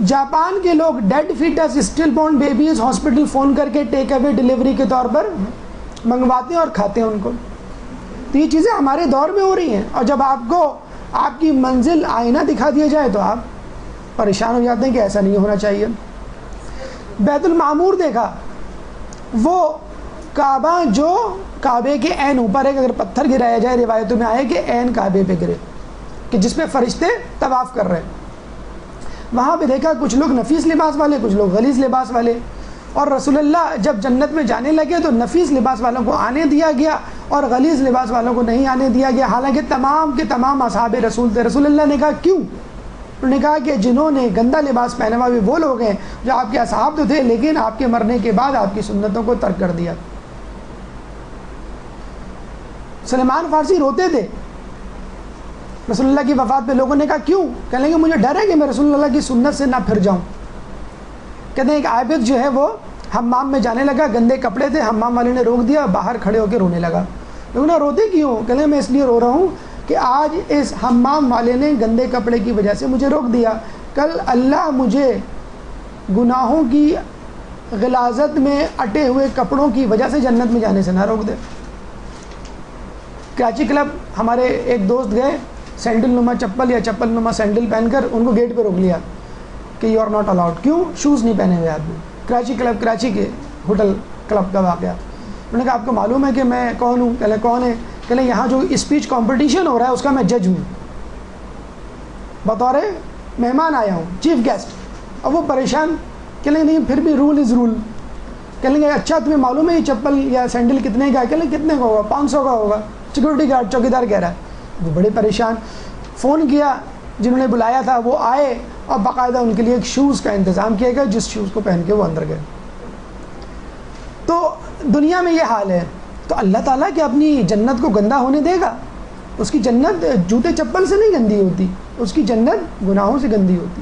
Speaker 1: جاپان کے لوگ dead foetus, still born babies hospital phone کر کے ٹیک اوے ڈلیوری کے طور پر منگواتے ہیں اور کھاتے ہیں ان کو. تو یہ چیزیں ہمارے دور میں ہو رہی ہیں, اور جب آپ کو آپ کی منزل آئینہ دکھا دیا جائے تو آپ پریشان ہو جاتے ہیں کہ ایسا نہیں ہونا چاہیے. بیت المعمور دیکھا, وہ کعبہ جو کعبے کے عین اوپر ہے, اگر پتھر گرایا جائے روایتوں میں آئے کہ عین کعبے پہ گرے, کہ جس پہ فرشتے طواف کر رہے ہیں. وہاں پہ دیکھا کچھ لوگ نفیس لباس والے, کچھ لوگ غلیظ لباس والے. اور رسول اللہ جب جنت میں جانے لگے تو نفیس لباس والوں کو آنے دیا گیا اور غلیظ لباس والوں کو نہیں آنے دیا گیا, حالانکہ تمام کے تمام اصحاب رسول تھے. رسول اللہ نے کہا کیوں؟ انہوں نے کہا کہ جنہوں نے گندا لباس پہنا ہوا وہ لوگ ہیں جو آپ کے اصحاب تو تھے لیکن آپ کے مرنے کے بعد آپ کی سنتوں کو ترک کر دیا. سلمان فارسی روتے تھے رسول اللہ کی وفات پہ. لوگوں نے کہا کیوں؟ کہنے لگے مجھے ڈر ہے کہ میں رسول اللہ کی سنت سے نہ پھر جاؤں. کہتے ہیں ایک عابد جو ہے وہ حمام میں جانے لگا, گندے کپڑے تھے, حمام والے نے روک دیا, باہر کھڑے ہو کے رونے لگا. لوگوں نے روتے کیوں؟ کہنے میں اس لیے رو رہا ہوں کہ آج اس حمام والے نے گندے کپڑے کی وجہ سے مجھے روک دیا, کل اللہ مجھے گناہوں کی غلاظت میں اٹے ہوئے کپڑوں کی وجہ سے جنت میں جانے سے نہ روک دے. کراچی کلب ہمارے ایک دوست گئے, سینڈل نما چپل یا چپل نما سینڈل پہن کر, ان کو گیٹ پہ روک لیا کہ یو آر ناٹ الاؤڈ. کیوں؟ شوز نہیں پہنے ہوئے آدمی. کراچی کلب, کراچی کے ہوٹل کلب کا واقعہ. انہوں نے کہا آپ کو معلوم ہے کہ میں کون ہوں؟ کہلے کون ہے؟ کہلے یہاں جو اسپیچ کمپٹیشن ہو رہا ہے اس کا میں جج ہوں, بطور مہمان آیا ہوں, چیف گیسٹ. اب وہ پریشان, کہ نہیں پھر بھی رول از رول. کہہ لیں گے اچھا تمہیں معلوم ہے یہ چپل یا سینڈل کتنے کا ہے؟ کہہ لیں کتنے کا ہوگا؟ 500 کا ہوگا. سیکورٹی گارڈ چوکیدار کہہ رہا ہے. وہ بڑے پریشان. فون کیا, جنہوں نے بلایا تھا وہ آئے اور باقاعدہ ان کے لیے ایک شوز کا انتظام کیا گیا, جس شوز کو پہن کے وہ اندر گئے. تو دنیا میں یہ حال ہے. تو اللہ تعالیٰ کہ اپنی جنت کو گندہ ہونے دے گا؟ اس کی جنت جوتے چپل سے نہیں گندی ہوتی, اس کی جنت گناہوں سے گندی ہوتی.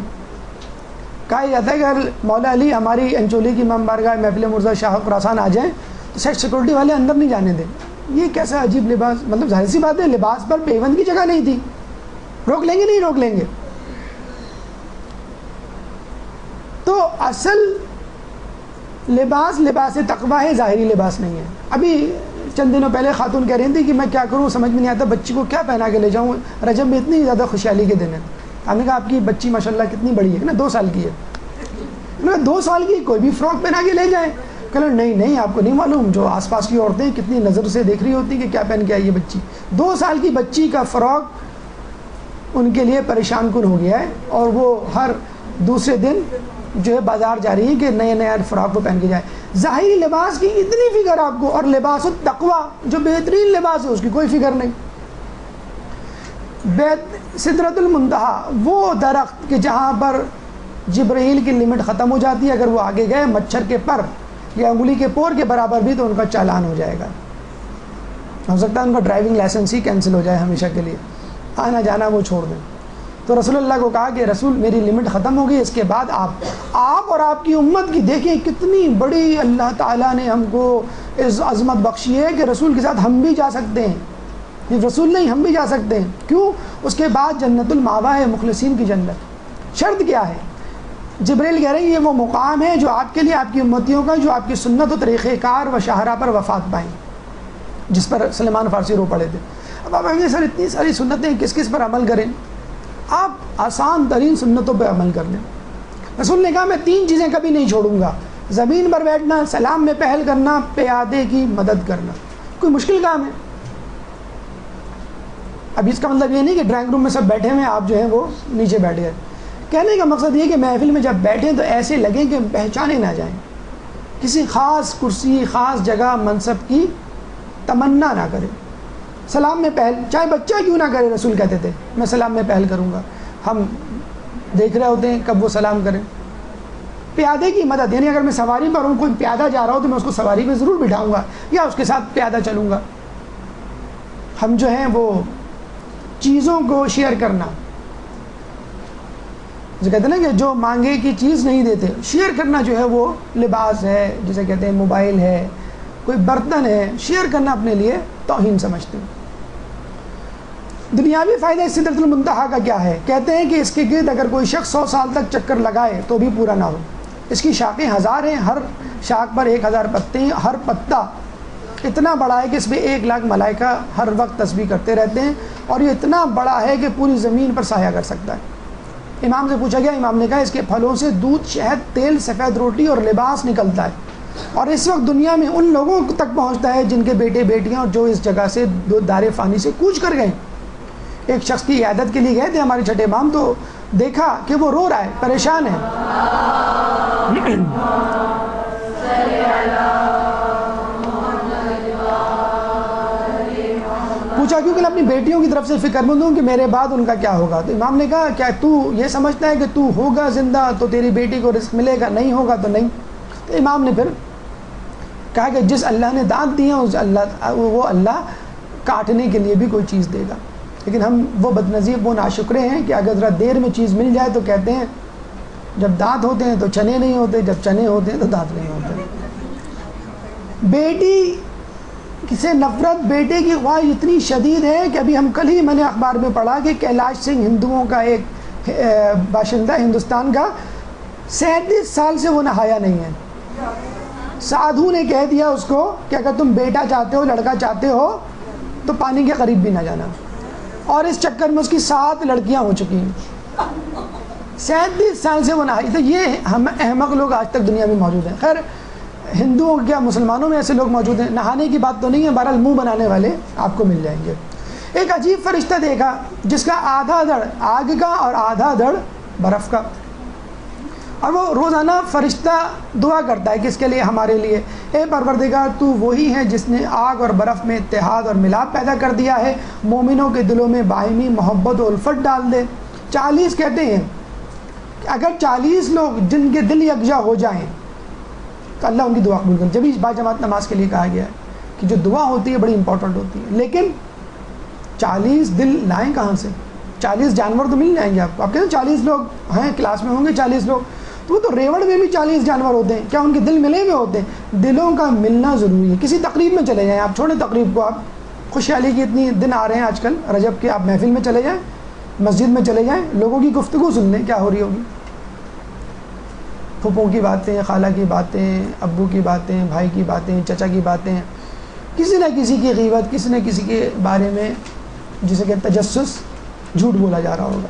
Speaker 1: کہا جاتا ہے کہ اگر مولا علی ہماری انچولی کی امام بارگاہ محفل مرزا شاہ خراسان آ جائیں تو شاید سیکورٹی والے اندر نہیں جانے دیں. یہ کیسا عجیب لباس, مطلب ظاہر سی بات ہے لباس پر پیوند کی جگہ نہیں تھی. روک لیں گے نہیں روک لیں گے. تو اصل لباس لباس تقویٰ ہے, ظاہری لباس نہیں ہے. ابھی چند دنوں پہلے خاتون کہہ رہی تھی کہ میں کیا کروں, سمجھ میں نہیں آتا بچی کو کیا پہنا کے لے جاؤں, رجب میں اتنی زیادہ خوشحالی کے دن ہے. ہم نے کہا آپ کی بچی ماشاءاللہ کتنی بڑی ہے نا, 2 سال کی ہے. میں نے کہا 2 سال کی کوئی بھی فراک پہنا کے لے جائیں. کہ نہیں آپ کو نہیں معلوم, جو آس پاس کی عورتیں کتنی نظر سے دیکھ رہی ہوتی کہ کیا پہن کے آئی ہے بچی. 2 سال کی بچی کا فراک ان کے لیے پریشان کن ہو گیا ہے, اور وہ ہر دوسرے دن جو ہے بازار جا رہی ہے کہ نئے فراق کو پہن کے جائے. ظاہری لباس کی اتنی فکر آپ کو, اور لباس التقویٰ جو بہترین لباس ہے اس کی کوئی فکر نہیں. سدرۃ المنتہا وہ درخت کہ جہاں پر جبرائیل کی لمٹ ختم ہو جاتی ہے, اگر وہ آگے گئے مچھر کے پر یا انگلی کے پور کے برابر بھی تو ان کا چالان ہو جائے گا. ہو سکتا ہے ان کا ڈرائیونگ لائسنس ہی کینسل ہو جائے ہمیشہ کے لیے, آنا جانا وہ چھوڑ دیں. تو رسول اللہ کو کہا کہ رسول میری لمٹ ختم ہو گئی, اس کے بعد آپ اور آپ کی امت کی دیکھیں کتنی بڑی اللہ تعالیٰ نے ہم کو عظمت بخشی ہے کہ رسول کے ساتھ ہم بھی جا سکتے ہیں. یہ رسول نہیں, ہم بھی جا سکتے ہیں. کیوں؟ اس کے بعد جنت الماوا ہے, مخلصین کی جنت. شرط کیا ہے؟ جبریل کہہ رہے ہیں یہ وہ مقام ہے جو آپ کے لیے, آپ کی امتیوں کا, جو آپ کی سنت و طریقہ کار و شاہراہ پر وفات پائیں, جس پر سلیمان فارسی رو پڑے تھے. اب آپ کہیں سر اتنی ساری سنتیں کس پر عمل کریں؟ آپ آسان ترین سنتوں پہ عمل کر لیں. رسول نے کہا میں 3 چیزیں کبھی نہیں چھوڑوں گا, زمین پر بیٹھنا, سلام میں پہل کرنا, پیادے کی مدد کرنا. کوئی مشکل کام ہے؟ اب اس کا مطلب یہ نہیں کہ ڈرائنگ روم میں سب بیٹھے ہوئے آپ جو ہیں وہ نیچے بیٹھ گئے. کہنے کا مقصد یہ کہ محفل میں جب بیٹھیں تو ایسے لگیں کہ پہچانے نہ جائیں, کسی خاص کرسی, خاص جگہ, منصب کی تمنا نہ کریں. سلام میں پہل, چاہے بچہ کیوں نہ کرے, رسول کہتے تھے میں سلام میں پہل کروں گا. ہم دیکھ رہے ہوتے ہیں کب وہ سلام کریں. پیادے کی مدد, یعنی اگر میں سواری پر ہوں, کوئی پیادہ جا رہا ہو تو میں اس کو سواری پہ ضرور بٹھاؤں گا یا اس کے ساتھ پیادہ چلوں گا. ہم جو ہیں وہ چیزوں کو شیئر کرنا, جو کہتے ہیں نا کہ جو مانگے کی چیز نہیں دیتے, شیئر کرنا جو ہے وہ لباس ہے, جسے کہتے ہیں موبائل ہے, کوئی برتن ہے, شیئر کرنا اپنے لیے توہین سمجھتے ہیں. دنیاوی فائدہ سدرۃ المنتہا کا کیا ہے؟ کہتے ہیں کہ اس کے گرد اگر کوئی شخص 100 سال تک چکر لگائے تو بھی پورا نہ ہو. اس کی شاخیں 1000 ہیں, ہر شاخ پر 1000 پتے ہیں. ہر پتا اتنا بڑا ہے کہ اس میں 1,00,000 ملائکہ ہر وقت تسبیح کرتے رہتے ہیں, اور یہ اتنا بڑا ہے کہ پوری زمین پر سایہ کر سکتا ہے. امام سے پوچھا گیا, امام نے کہا اس کے پھلوں سے دودھ, شہد, تیل, سفید روٹی اور لباس نکلتا ہے, اور اس وقت دنیا میں ان لوگوں تک پہنچتا ہے جن کے بیٹے بیٹیاں اور جو اس جگہ سے دار فانی سے کوچ کر گئے. ایک شخص کی عیادت کے لیے گئے تھے ہمارے چھٹے امام, تو دیکھا کہ وہ رو رہا ہے, پریشان ہے. پوچھا کیوں کہ اپنی بیٹیوں کی طرف سے فکر مند ہوں کہ میرے بعد ان کا کیا ہوگا. تو امام نے کہا کیا تو یہ سمجھتا ہے کہ تو ہوگا زندہ تو تیری بیٹی کو رزق ملے گا, نہیں ہوگا تو نہیں. تو امام نے پھر کہا کہ جس اللہ نے دانت دیے ہیں وہ اللہ کاٹنے کے لیے بھی کوئی چیز دے گا. لیکن ہم وہ بدنصیب, وہ ناشکرے ہیں کہ اگر ذرا دیر میں چیز مل جائے تو کہتے ہیں جب دانت ہوتے ہیں تو چنے نہیں ہوتے, جب چنے ہوتے ہیں تو دانت نہیں ہوتے. بیٹی سے نفرت, بیٹے کی خواہش اتنی شدید ہے کہ ابھی ہم کل ہی میں نے اخبار میں پڑھا کہ کیلاش سنگھ ہندوؤں کا ایک باشندہ ہندوستان کا, 37 سال سے وہ نہایا نہیں ہے. سادھو نے کہہ دیا اس کو کہ اگر تم بیٹا چاہتے ہو, لڑکا چاہتے ہو تو پانی کے قریب بھی نہ جانا, اور اس چکر میں اس کی 7 لڑکیاں ہو چکی ہیں. 37 سال سے وہ نہائی. تو یہ ہم احمق لوگ آج تک دنیا میں موجود ہیں. خیر ہندوؤں کیا مسلمانوں میں ایسے لوگ موجود ہیں. نہانے کی بات تو نہیں ہے, بہرحال منہ بنانے والے آپ کو مل جائیں گے. ایک عجیب فرشتہ دیکھا جس کا آدھا دڑ آگ کا اور آدھا دڑ برف کا. اور وہ روزانہ فرشتہ دعا کرتا ہے کس کے لیے؟ ہمارے لیے. اے پروردگار تو وہی ہے جس نے آگ اور برف میں اتحاد اور ملاپ پیدا کر دیا ہے، مومنوں کے دلوں میں باہمی محبت و الفت ڈال دے. 40 کہتے ہیں کہ اگر 40 لوگ جن کے دل یکجا ہو جائیں تو اللہ ان کی دعا قبول کرے. جب اس باجماعت نماز کے لیے کہا گیا ہے کہ جو دعا ہوتی ہے بڑی امپورٹنٹ ہوتی ہے. لیکن 40 دل لائیں کہاں سے؟ 40 جانور تو مل جائیں گے آپ کو. آپ کہتے ہیں 40 لوگ ہیں کلاس میں ہوں گے 40 لوگ، تو وہ تو ریوڑ میں بھی 40 جانور ہوتے ہیں. کیا ان کے دل ملے ہوئے ہوتے ہیں؟ دلوں کا ملنا ضروری ہے. کسی تقریب میں چلے جائیں، آپ چھوڑیں تقریب کو، آپ خوشحالی کی اتنی دن آ رہے ہیں آج کل رجب کے، آپ محفل میں چلے جائیں، مسجد میں چلے جائیں، لوگوں کی گفتگو سن لیں کیا ہو رہی ہوگی. پھپھوں کی باتیں، خالہ کی باتیں، ابو کی باتیں، بھائی کی باتیں، چچا کی باتیں، کسی نہ کسی کی غیبت، کسی نہ کسی کے بارے میں جسے کہ تجسس، جھوٹ بولا جا رہا ہوگا.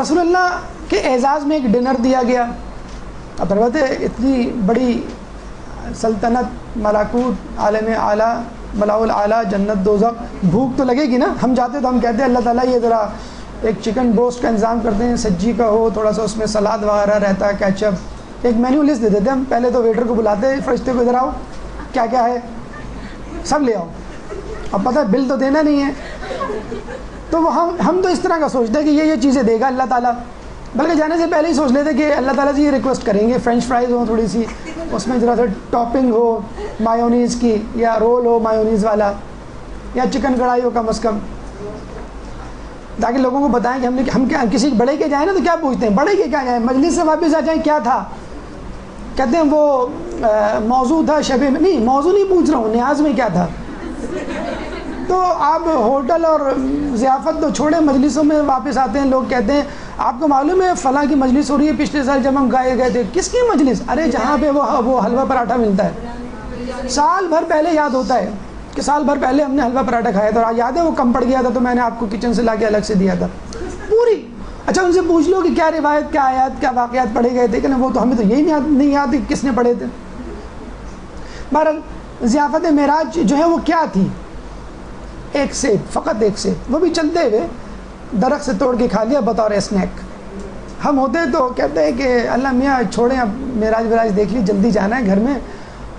Speaker 1: رسول اللہ کے اعزاز میں ایک ڈنر دیا گیا. اب البتہ اتنی بڑی سلطنت، ملکوت، عالم اعلیٰ، ملاء الاعلیٰ، جنت دوزخ، بھوک تو لگے گی نا. ہم جاتے تو ہم کہتے ہیں اللہ تعالیٰ یہ ذرا ایک چکن بروسٹ کا انتظام کرتے ہیں، سجی کا ہو، تھوڑا سا اس میں سلاد وغیرہ رہتا ہے، کیچپ، ایک مینیو لسٹ دے دیتے ہم. پہلے تو ویٹر کو بلاتے ہیں، فرشتے کو ادھر آؤ، کیا کیا ہے سب لے آؤ. اب پتہ ہے بل تو دینا نہیں ہے، تو وہ ہم تو اس طرح کا سوچتے ہیں کہ یہ چیزیں دے گا اللہ تعالیٰ. بلکہ جانے سے پہلے ہی سوچ لیتے کہ اللہ تعالیٰ سے یہ ریکویسٹ کریں گے فرینچ فرائز ہوں تھوڑی سی، اس میں ذرا سا ٹاپنگ ہو مایونیز کی، یا رول ہو مایونیز والا، یا چکن کڑھائی ہو کم از کم، تاکہ لوگوں کو بتائیں کہ ہم کیا کسی بڑے کے جائیں نا تو کیا پوچھتے ہیں، بڑے کے کیا جائیں، مجلس سے واپس آ جائیں کیا تھا، کہتے ہیں وہ موضوع تھا شب میں. نہیں، موضوع نہیں پوچھ رہا ہوں، نیاز میں کیا تھا. تو آپ ہوٹل اور ضیافت تو چھوڑیں، مجلسوں میں واپس آتے ہیں، لوگ کہتے ہیں آپ کو معلوم ہے فلاں کی مجلس ہو رہی ہے، پچھلے سال جب ہم گئے تھے. کس کی مجلس؟ ارے جہاں پہ وہ حلوہ پراٹھا ملتا ہے. سال بھر پہلے یاد ہوتا ہے کہ سال بھر پہلے ہم نے حلوہ پراٹھا کھایا تھا، اور یاد ہے وہ کم پڑ گیا تھا تو میں نے آپ کو کچن سے لا کے الگ سے دیا تھا پوری. اچھا ان سے پوچھ لو کہ کیا روایت، کیا آیات، کیا واقعات پڑھے گئے تھے کہ وہ تو ہمیں تو یہی نہیں یاد کس نے پڑھے تھے. بہرحال ضیافت معراج جو ہے وہ کیا تھی؟ ایک سیب، فقط ایک سیب، وہ بھی چلتے ہوئے درخت سے توڑ کے کھا لیا بطور اسنیک. ہم ہوتے تو کہتے ہیں کہ اللہ میاں چھوڑیں، اب معراج وراج دیکھ لی، جلدی جانا ہے گھر میں،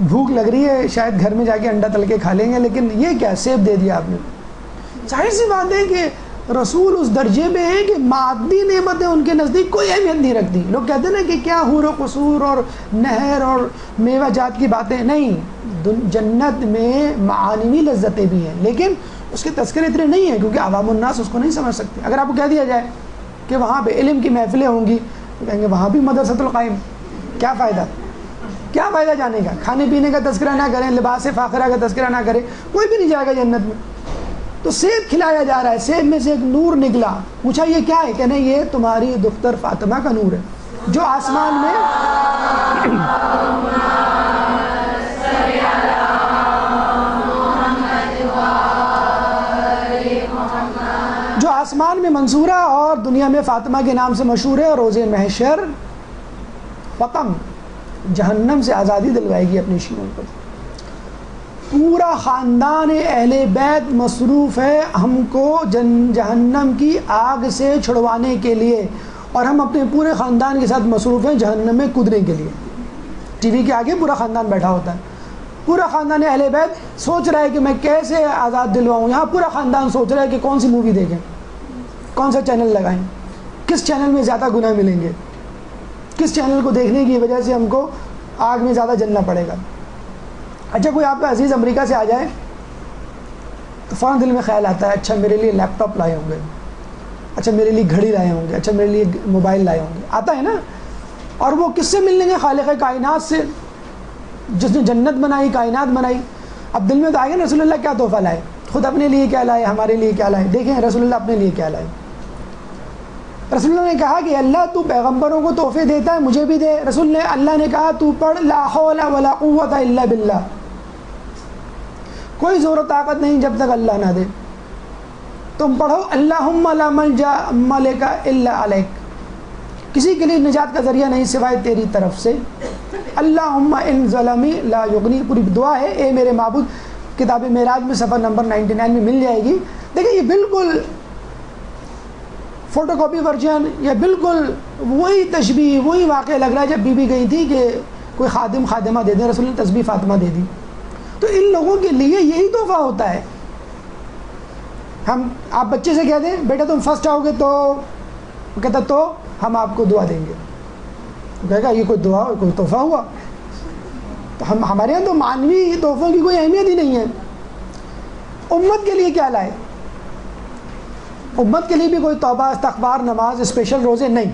Speaker 1: بھوک لگ رہی ہے، شاید گھر میں جا کے انڈا تل کے کھا لیں گے. لیکن یہ کیا سیب دے دیا آپ نے. ظاہر سی بات ہے کہ رسول اس درجے میں ہیں کہ مادی نعمتیں ان کے نزدیک کوئی اہمیت نہیں رکھتی. لوگ کہتے ہیں نا کہ کیا حور و قصور اور نہر اور میوہ جات کی باتیں، نہیں، جنت میں معانوی لذتیں بھی ہیں، لیکن اس کے تذکرے اتنے نہیں ہیں کیونکہ عوام الناس اس کو نہیں سمجھ سکتے. اگر آپ کو کہہ دیا جائے کہ وہاں پہ علم کی محفلیں ہوں گی تو کہیں گے وہاں بھی مدرسۃ القائم، کیا فائدہ، کیا فائدہ جانے کا. کھانے پینے کا تذکرہ نہ کریں، لباس فاخرہ کا تذکرہ نہ کریں، کوئی بھی نہیں جائے گا جنت میں. تو سیب کھلایا جا رہا ہے، سیب میں سے ایک نور نکلا. پوچھا یہ کیا ہے؟ کہ نہیں، یہ تمہاری دختر فاطمہ کا نور ہے جو آسمان میں منصورہ اور دنیا میں فاطمہ کے نام سے مشہور ہے. روز محشر ختم جہنم سے آزادی دلوائے گی اپنی شیعوں کو. پورا خاندان اہل بیت مصروف ہے ہم کو جہنم کی آگ سے چھڑوانے کے لیے، اور ہم اپنے پورے خاندان کے ساتھ مصروف ہیں جہنم میں کودنے کے لیے. ٹی وی کے آگے پورا خاندان بیٹھا ہوتا ہے، پورا خاندان اہل بیت سوچ رہا ہے کہ میں کیسے آزاد دلواؤں. یہاں پورا خاندان سوچ رہا ہے کہ کون سی مووی دیکھیں، کون سا چینل لگائیں، کس چینل میں زیادہ گناہ ملیں گے، کس چینل کو دیکھنے کی وجہ سے ہم کو آگ میں زیادہ جلنا پڑے گا. اچھا کوئی آپ کا عزیز امریکہ سے آ جائے تو فوراً دل میں خیال آتا ہے اچھا میرے لیے لیپ ٹاپ لائے ہوں گے، اچھا میرے لیے گھڑی لائے ہوں گے، اچھا میرے لیے موبائل لائے ہوں گے. آتا ہے نا. اور وہ کس سے ملیں گے؟ خالق کائنات سے، جس نے جنت بنائی، کائنات بنائی. اب دل میں تو آئے گا رسول اللہ کیا تحفہ لائے، خود اپنے لیے کیا لائے، ہمارے لیے کیا لائے. دیکھیں رسول اللہ اپنے لیے کیا لائے. رسول اللہ نے کہا کہ اللہ تو پیغمبروں کو تحفے دیتا ہے، مجھے بھی دے. اللہ نے کہا تو پڑھ لا حول ولا قوت الا باللہ، کوئی زور و طاقت نہیں جب تک اللہ نہ دے. تم پڑھو اللہم لا ملجا ملک الا علیک، کسی کے لیے نجات کا ذریعہ نہیں سوائے تیری طرف سے. اللہم ان ظلمی لا یغنی، پوری دعا ہے اے میرے معبود. کتاب معراج میں صفحہ نمبر 99 میں مل جائے گی. دیکھیں یہ بالکل فوٹو کاپی ورژن یا بالکل وہی تشبیہ وہی واقعہ لگ رہا ہے جب بی بی گئی تھی کہ کوئی خادم خادمہ دے دیں، رسول نے تسبیح فاطمہ دے دی. تو ان لوگوں کے لیے یہی تحفہ ہوتا ہے. آپ بچے سے کہہ دیں بیٹا تم فرسٹ آؤ گے تو کہتا تو ہم آپ کو دعا دیں گے، کہے گا یہ کوئی دعا کوئی تحفہ ہوا؟ تو ہمارے یہاں تو معنوی تحفوں کی کوئی اہمیت ہی نہیں ہے. امت کے لیے کیا لائے؟ امت کے لیے بھی کوئی توبہ استغفار نماز اسپیشل روزے نہیں.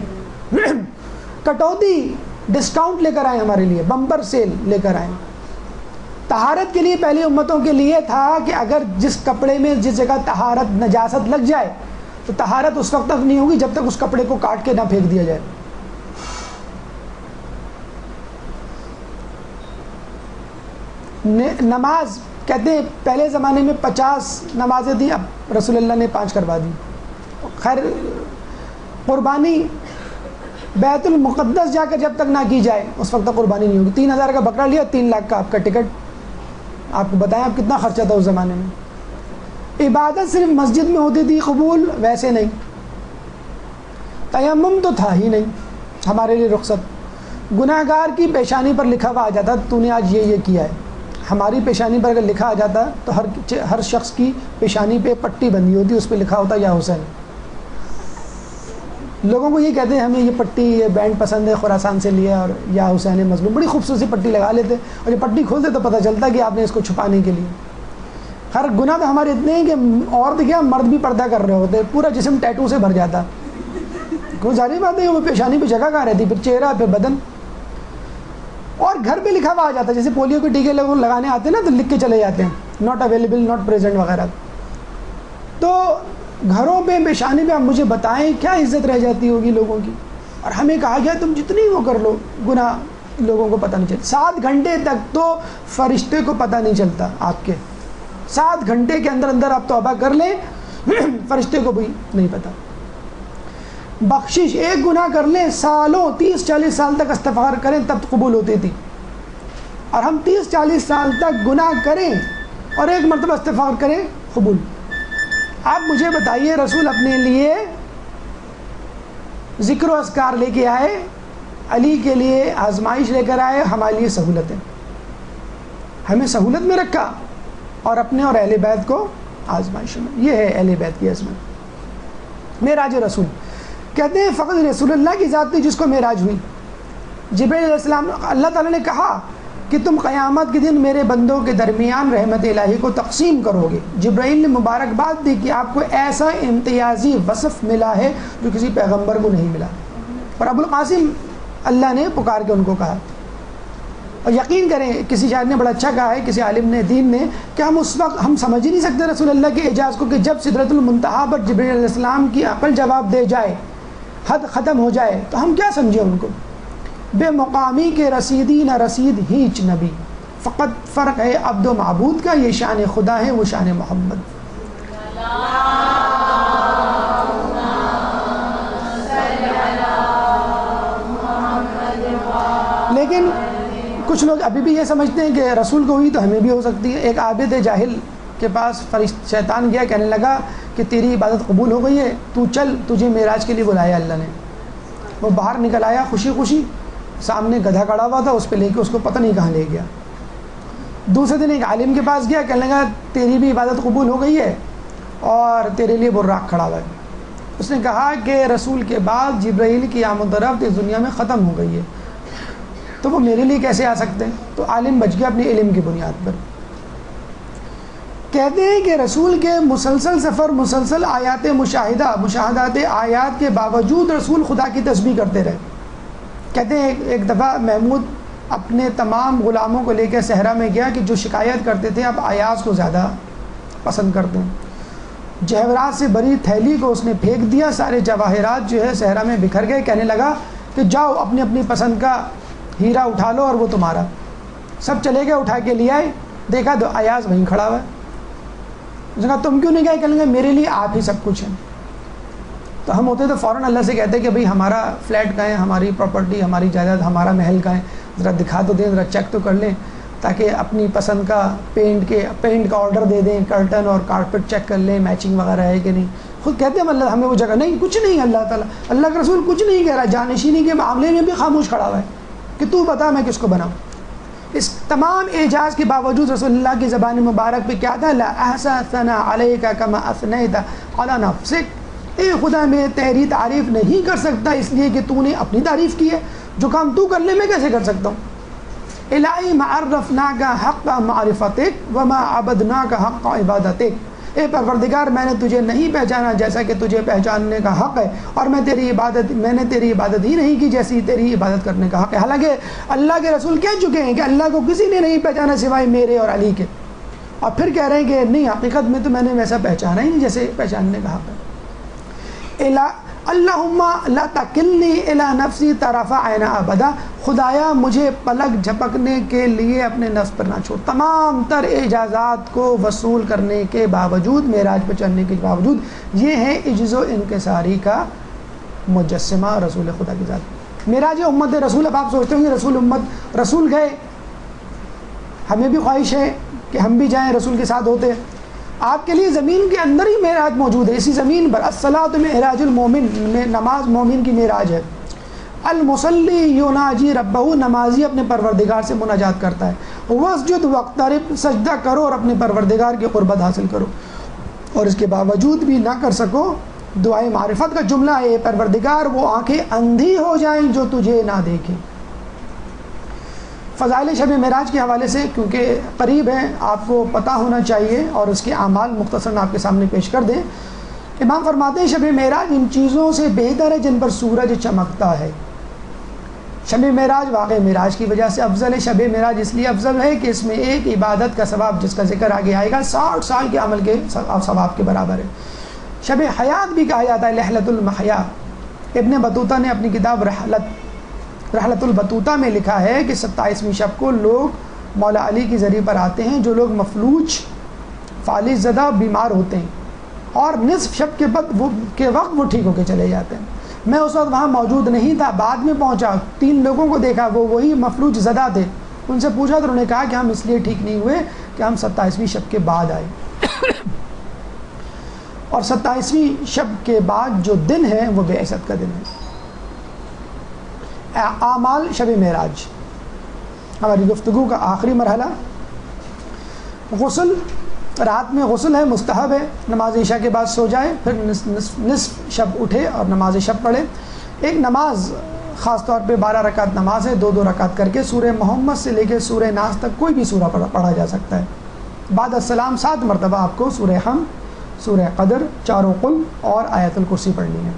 Speaker 1: کٹوتی ڈسکاؤنٹ لے کر آئے ہمارے لیے، بمپر سیل لے کر آئے. طہارت کے لیے پہلی امتوں کے لیے تھا کہ اگر جس کپڑے میں جس جگہ طہارت نجاست لگ جائے تو طہارت اس وقت تک نہیں ہوگی جب تک اس کپڑے کو کاٹ کے نہ پھینک دیا جائے. نماز کہتے ہیں پہلے زمانے میں 50 نمازیں تھیں، اب رسول اللہ نے 5 کروا دی. خیر قربانی بیت المقدس جا کر جب تک نہ کی جائے اس وقت تک قربانی نہیں ہوگی. 3000 کا بکرا لیا، 3 لاکھ کا آپ کا ٹکٹ. آپ کو بتائیں آپ کتنا خرچہ تھا اس زمانے میں. عبادت صرف مسجد میں ہوتی تھی قبول، ویسے نہیں. تیمم تو تھا ہی نہیں ہمارے لیے رخصت. گناہ گار کی پیشانی پر لکھا ہوا آ جاتا تو نے آج یہ کیا ہے. ہماری پیشانی پر اگر لکھا آ جاتا تو ہر شخص کی پیشانی پہ پٹی بندھی ہوتی، اس پہ لکھا ہوتا یا حسین. لوگوں کو یہ کہتے ہیں ہمیں یہ پٹی یہ بینڈ پسند ہے خراسان سے لیا اور یا حسین مظلوم، بڑی خوبصورت سی پٹی لگا لیتے اور یہ پٹی کھولتے تو پتہ چلتا کہ آپ نے اس کو چھپانے کے لیے. ہر گناہ تو ہمارے اتنے ہیں کہ عورت کیا مرد بھی پردہ کر رہے ہوتے، پورا جسم ٹیٹو سے بھر جاتا. کوئی ظاہر بات ہے وہ پیشانی پہ جگہ کہاں رہتی، پھر چہرہ پھر بدن. اور گھر پہ لکھا ہوا آ جاتا، جیسے پولیو کے ٹیکے لوگ لگانے آتے ہیں نا تو لکھ کے چلے جاتے ہیں ناٹ اویلیبل ناٹ پریزنٹ وغیرہ. تو گھروں پہ پیشانی پہ آپ مجھے بتائیں کیا عزت رہ جاتی ہوگی لوگوں کی. اور ہمیں کہا گیا تم جتنی وہ کر لو گناہ لوگوں کو پتہ نہیں چلتا. 7 گھنٹے تک تو فرشتے کو پتہ نہیں چلتا آپ کے. 7 گھنٹے کے اندر اندر آپ توبہ کر لیں فرشتے کو بھی نہیں پتہ. بخشش ایک گناہ کر لیں سالوں 30-40 سال تک استغفار کریں تب قبول ہوتی تھی. اور ہم 30-40 سال تک گناہ کریں اور ایک مرتبہ استغفار کریں قبول. آپ مجھے بتائیے رسول اپنے لیے ذکر و اذکار لے کے آئے، علی کے لیے آزمائش لے کر آئے، ہمارے لیے سہولتیں. ہمیں سہولت میں رکھا اور اپنے اور اہل بیت کو آزمائش میں. یہ ہے اہل بیت کی عظمت. معراج رسول کہتے ہیں فقط رسول اللہ کی ذات تھی جس کو معراج ہوئی. جبرائیل علیہ السلام اللہ تعالیٰ نے کہا کہ تم قیامت کے دن میرے بندوں کے درمیان رحمت الہی کو تقسیم کرو گے. جبرائیل نے مبارکباد دی کہ آپ کو ایسا امتیازی وصف ملا ہے جو کسی پیغمبر کو نہیں ملا. اور ابو القاسم اللہ نے پکار کے ان کو کہا. اور یقین کریں کسی شاعر نے بڑا اچھا کہا ہے، کسی عالم نے دین نے، کہ ہم اس وقت ہم سمجھ ہی نہیں سکتے رسول اللہ کے اعجاز کو کہ جب سدرۃ المنتہا پر جبرائیل علیہ السلام کی عقل جواب دے جائے، حد ختم ہو جائے تو ہم کیا سمجھیں ان کو. بے مقامی کے رسیدی نہ رسید ہیچ نبی، فقط فرق ہے عبد و معبود کا، یہ شان خدا ہے وہ شان محمد. لیکن کچھ لوگ ابھی بھی یہ سمجھتے ہیں کہ رسول کو ہوئی تو ہمیں بھی ہو سکتی ہے. ایک عابد جاہل کے پاس شیطان گیا، کہنے لگا کہ تیری عبادت قبول ہو گئی ہے، تو چل تجھے معراج کے لیے بلایا اللہ نے. وہ باہر نکل آیا خوشی خوشی، سامنے گدھا کھڑا ہوا تھا، اس پہ لے کے اس کو پتہ نہیں کہاں لے گیا. دوسرے دن ایک عالم کے پاس گیا، کہنے لگا تیری بھی عبادت قبول ہو گئی ہے اور تیرے لیے براق کھڑا ہوا ہے. اس نے کہا کہ رسول کے بعد جبرائیل کی آمد و رفت اس دنیا میں ختم ہو گئی ہے تو وہ میرے لیے کیسے آ سکتے ہیں. تو عالم بچ گیا اپنے علم کی بنیاد پر. کہتے ہیں کہ رسول کے مسلسل سفر، مسلسل آیات مشاہدات آیات کے باوجود رسول خدا کی تسبیح کرتے رہے. کہتے ہیں ایک دفعہ محمود اپنے تمام غلاموں کو لے کے صحرا میں گیا کہ جو شکایت کرتے تھے اب آیاز کو زیادہ پسند کرتے ہیں. جواہرات سے بری تھیلی کو اس نے پھینک دیا، سارے جواہرات جو ہے صحرا میں بکھر گئے. کہنے لگا کہ جاؤ اپنی اپنی پسند کا ہیرا اٹھا لو اور وہ تمہارا. سب چلے گئے، اٹھا کے لے آئے، دیکھا تو ایاز وہیں کھڑا ہوا ہے. اس نے کہا تم کیوں نہیں گئے؟ کہنے لگے میرے لیے آپ ہی سب کچھ ہیں. تو ہم ہوتے تو فوراً اللہ سے کہتے کہ بھئی ہمارا فلیٹ کہاں ہے، ہماری پراپرٹی، ہماری جائیداد، ہمارا محل کہاں ہے، ذرا دکھا تو دیں، ذرا چیک تو کر لیں، تاکہ اپنی پسند کا پینٹ کا آرڈر دے دیں، کرٹن اور کارپٹ چیک کر لیں میچنگ وغیرہ ہے کہ نہیں. خود کہتے ہیں اللہ ہمیں وہ جگہ نہیں، کچھ نہیں، اللہ تعالیٰ اللہ کے رسول کچھ نہیں کہہ رہا، جانشینی کے معاملے میں بھی خاموش کھڑا ہوا ہے کہ تو بتا میں کس کو بناؤں۔ اس تمام اعجاز کے باوجود رسول اللہ کی زبان مبارک پہ کیا تھا؟ لا احصی ثناء علیک کما اثنیت علی نفسک، اے خدا میں تیری تعریف نہیں کر سکتا اس لیے کہ تو نے اپنی تعریف کی ہے، جو کام تو کر لے میں کیسے کر سکتا ہوں۔ الہی ما عرفناک حق معرفتک وما عبدناک حق عبادتک، اے پروردگار میں نے تجھے نہیں پہچانا جیسا کہ تجھے پہچاننے کا حق ہے، اور میں نے تیری عبادت ہی نہیں کی جیسی تیری عبادت کرنے کا حق ہے۔ حالانکہ اللہ کے رسول کہہ چکے ہیں کہ اللہ کو کسی نے نہیں پہچانا سوائے میرے اور علی کے، اور پھر کہہ رہے ہیں کہ نہیں حقیقت میں تو میں نے ویسا پہچانا ہی نہیں جیسے پہچاننے کا حق ہے۔ اللہم لا تکلنی الی نفسی طرف عین ابدا، خدایا مجھے پلک جھپکنے کے لیے اپنے نفس پر نہ چھوڑ۔ تمام تر اعجازات کو وصول کرنے کے باوجود، معراج پہ چڑھنے کے باوجود، یہ ہے عجز و انکساری کا مجسمہ رسول خدا کی ذات۔ معراج امت رسول، اب آپ سوچتے ہوں گے رسول گئے، ہمیں بھی خواہش ہے کہ ہم بھی جائیں رسول کے ساتھ ہوتے۔ آپ کے لیے زمین کے اندر ہی معراج موجود ہے، اسی زمین پر۔ الصلاۃ معراج المومن، میں نماز مومن کی معراج ہے۔ المصلی یناجی ربہ، نمازی اپنے پروردگار سے مناجات کرتا ہے۔ واسجد واقترب، سجدہ کرو اور اپنے پروردگار کی قربت حاصل کرو، اور اس کے باوجود بھی نہ کر سکو دعائے معرفت کا جملہ ہے، اے پروردگار وہ آنکھیں اندھی ہو جائیں جو تجھے نہ دیکھیں۔ فضائل شب معراج کے حوالے سے کیونکہ قریب ہے، آپ کو پتہ ہونا چاہیے، اور اس کے اعمال مختصراً آپ کے سامنے پیش کر دیں۔ امام فرماتے ہیں شب معراج ان چیزوں سے بہتر ہے جن پر سورج چمکتا ہے۔ شب معراج واقع معراج کی وجہ سے افضل ہے۔ شب معراج اس لیے افضل ہے کہ اس میں ایک عبادت کا ثواب، جس کا ذکر آگے آئے گا، 60 سال کے عمل کے ثواب کے برابر ہے۔ شب حیات بھی کہا جاتا ہے، لحلۃ المحیا۔ ابن بطوطہ نے اپنی کتاب رحلۃ البطوطہ میں لکھا ہے کہ 27ویں شب کو لوگ مولا علی کی ذریعے پر آتے ہیں جو لوگ مفلوج، فالج زدہ، بیمار ہوتے ہیں، اور نصف شب کے وقت وہ ٹھیک ہو کے چلے جاتے ہیں۔ میں اس وقت وہاں موجود نہیں تھا، بعد میں پہنچا، 3 لوگوں کو دیکھا، وہ وہی مفلوج زدہ تھے۔ ان سے پوچھا تو انہوں نے کہا کہ ہم اس لیے ٹھیک نہیں ہوئے کہ ہم 27ویں شب کے بعد آئے، اور 27ویں شب کے بعد جو دن ہے وہ بعثت کا دن ہے۔ اعمال شب معراج، ہماری گفتگو کا آخری مرحلہ۔ غسل، رات میں غسل ہے، مستحب ہے، نماز عشاء کے بعد سو جائے، پھر نصف شب اٹھے اور نماز شب پڑھے۔ ایک نماز خاص طور پہ 12 رکعت نماز ہے، 2 رکعت کر کے سورہ محمد سے لے کے سورہ ناس تک کوئی بھی سورہ پڑھا جا سکتا ہے۔ بعد السلام 7 مرتبہ آپ کو سورہ حم، سورہ قدر، 4 قل اور آیت الکرسی پڑھنی ہے۔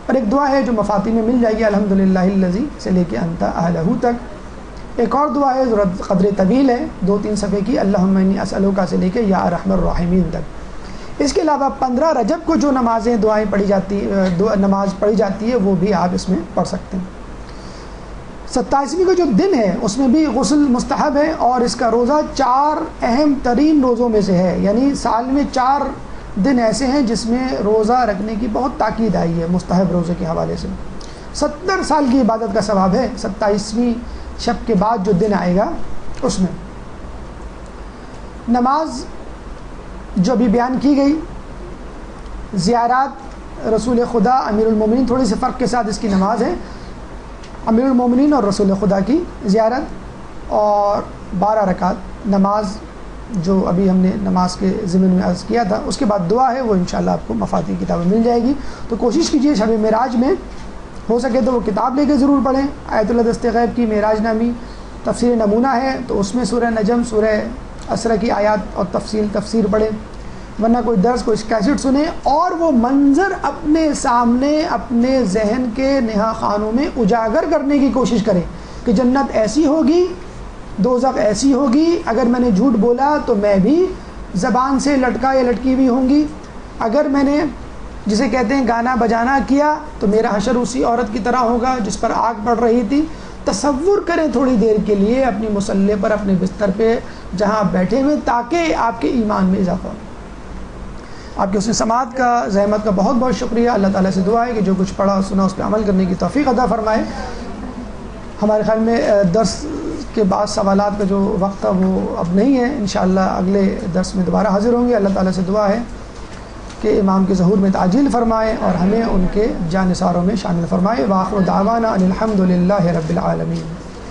Speaker 1: اور ایک دعا ہے جو مفاتی میں مل جائے گی، الحمدللہ الذی سے لے کے انت اہلہ تک۔ ایک اور دعا ہے ضرورت قدر طویل ہے، 2-3 صفحے کی، اللہم انی اسألک سے لے کے یا ارحم الراحمین تک۔ اس کے علاوہ 15 رجب کو جو نمازیں دعائیں نماز پڑھی جاتی ہے وہ بھی آپ اس میں پڑھ سکتے ہیں۔ 27ویں کو جو دن ہے اس میں بھی غسل مستحب ہے، اور اس کا روزہ 4 اہم ترین روزوں میں سے ہے، یعنی سال میں 4 دن ایسے ہیں جس میں روزہ رکھنے کی بہت تاکید آئی ہے مستحب روزے کے حوالے سے۔ 70 سال کی عبادت کا ثواب ہے 27ویں شب کے بعد جو دن آئے گا اس میں۔ نماز جو ابھی بیان کی گئی، زیارات رسول خدا امیر المومنین، تھوڑی سی فرق کے ساتھ اس کی نماز ہے، امیر المومنین اور رسول خدا کی زیارت، اور 12 رکعت نماز جو ابھی ہم نے نماز کے ضمن میں عرض کیا تھا۔ اس کے بعد دعا ہے، وہ انشاءاللہ آپ کو مفاتی کتابیں مل جائے گی، تو کوشش کیجئے شب معراج میں ہو سکے تو وہ کتاب لے کے ضرور پڑھیں۔ آیت اللہ دست غیب کی معراج نامی تفسیر نمونہ ہے، تو اس میں سورہ نجم، سورہ اسرا کی آیات اور تفسیر پڑھیں، ورنہ کوئی درس، کوئی کیسٹ سنیں، اور وہ منظر اپنے سامنے اپنے ذہن کے نہا خانوں میں اجاگر کرنے کی کوشش کریں کہ جنت ایسی ہوگی، دوزخ ایسی ہوگی، اگر میں نے جھوٹ بولا تو میں بھی زبان سے لٹکا یا لٹکی ہوئی ہوں گی، اگر میں نے جسے کہتے ہیں گانا بجانا کیا تو میرا حشر اسی عورت کی طرح ہوگا جس پر آگ پڑ رہی تھی۔ تصور کریں تھوڑی دیر کے لیے اپنی مصلی پر، اپنے بستر پہ جہاں آپ بیٹھے ہوئے، تاکہ آپ کے ایمان میں اضافہ ہو۔ آپ کی حسن سماعت کا، زحمت کا بہت بہت شکریہ۔ اللہ تعالیٰ سے دعا ہے کہ جو کچھ پڑھا سنا اس پہ عمل کرنے کی توفیق عطا فرمائے۔ ہمارے خیال میں درس کے بعد سوالات کا جو وقت تھا وہ اب نہیں ہے، انشاءاللہ اگلے درس میں دوبارہ حاضر ہوں گے۔ اللہ تعالیٰ سے دعا ہے کہ امام کے ظہور میں تعجیل فرمائے اور ہمیں ان کے جانثاروں میں شامل فرمائے۔ وآخر دعوانا ان الحمد للہ رب العالمین۔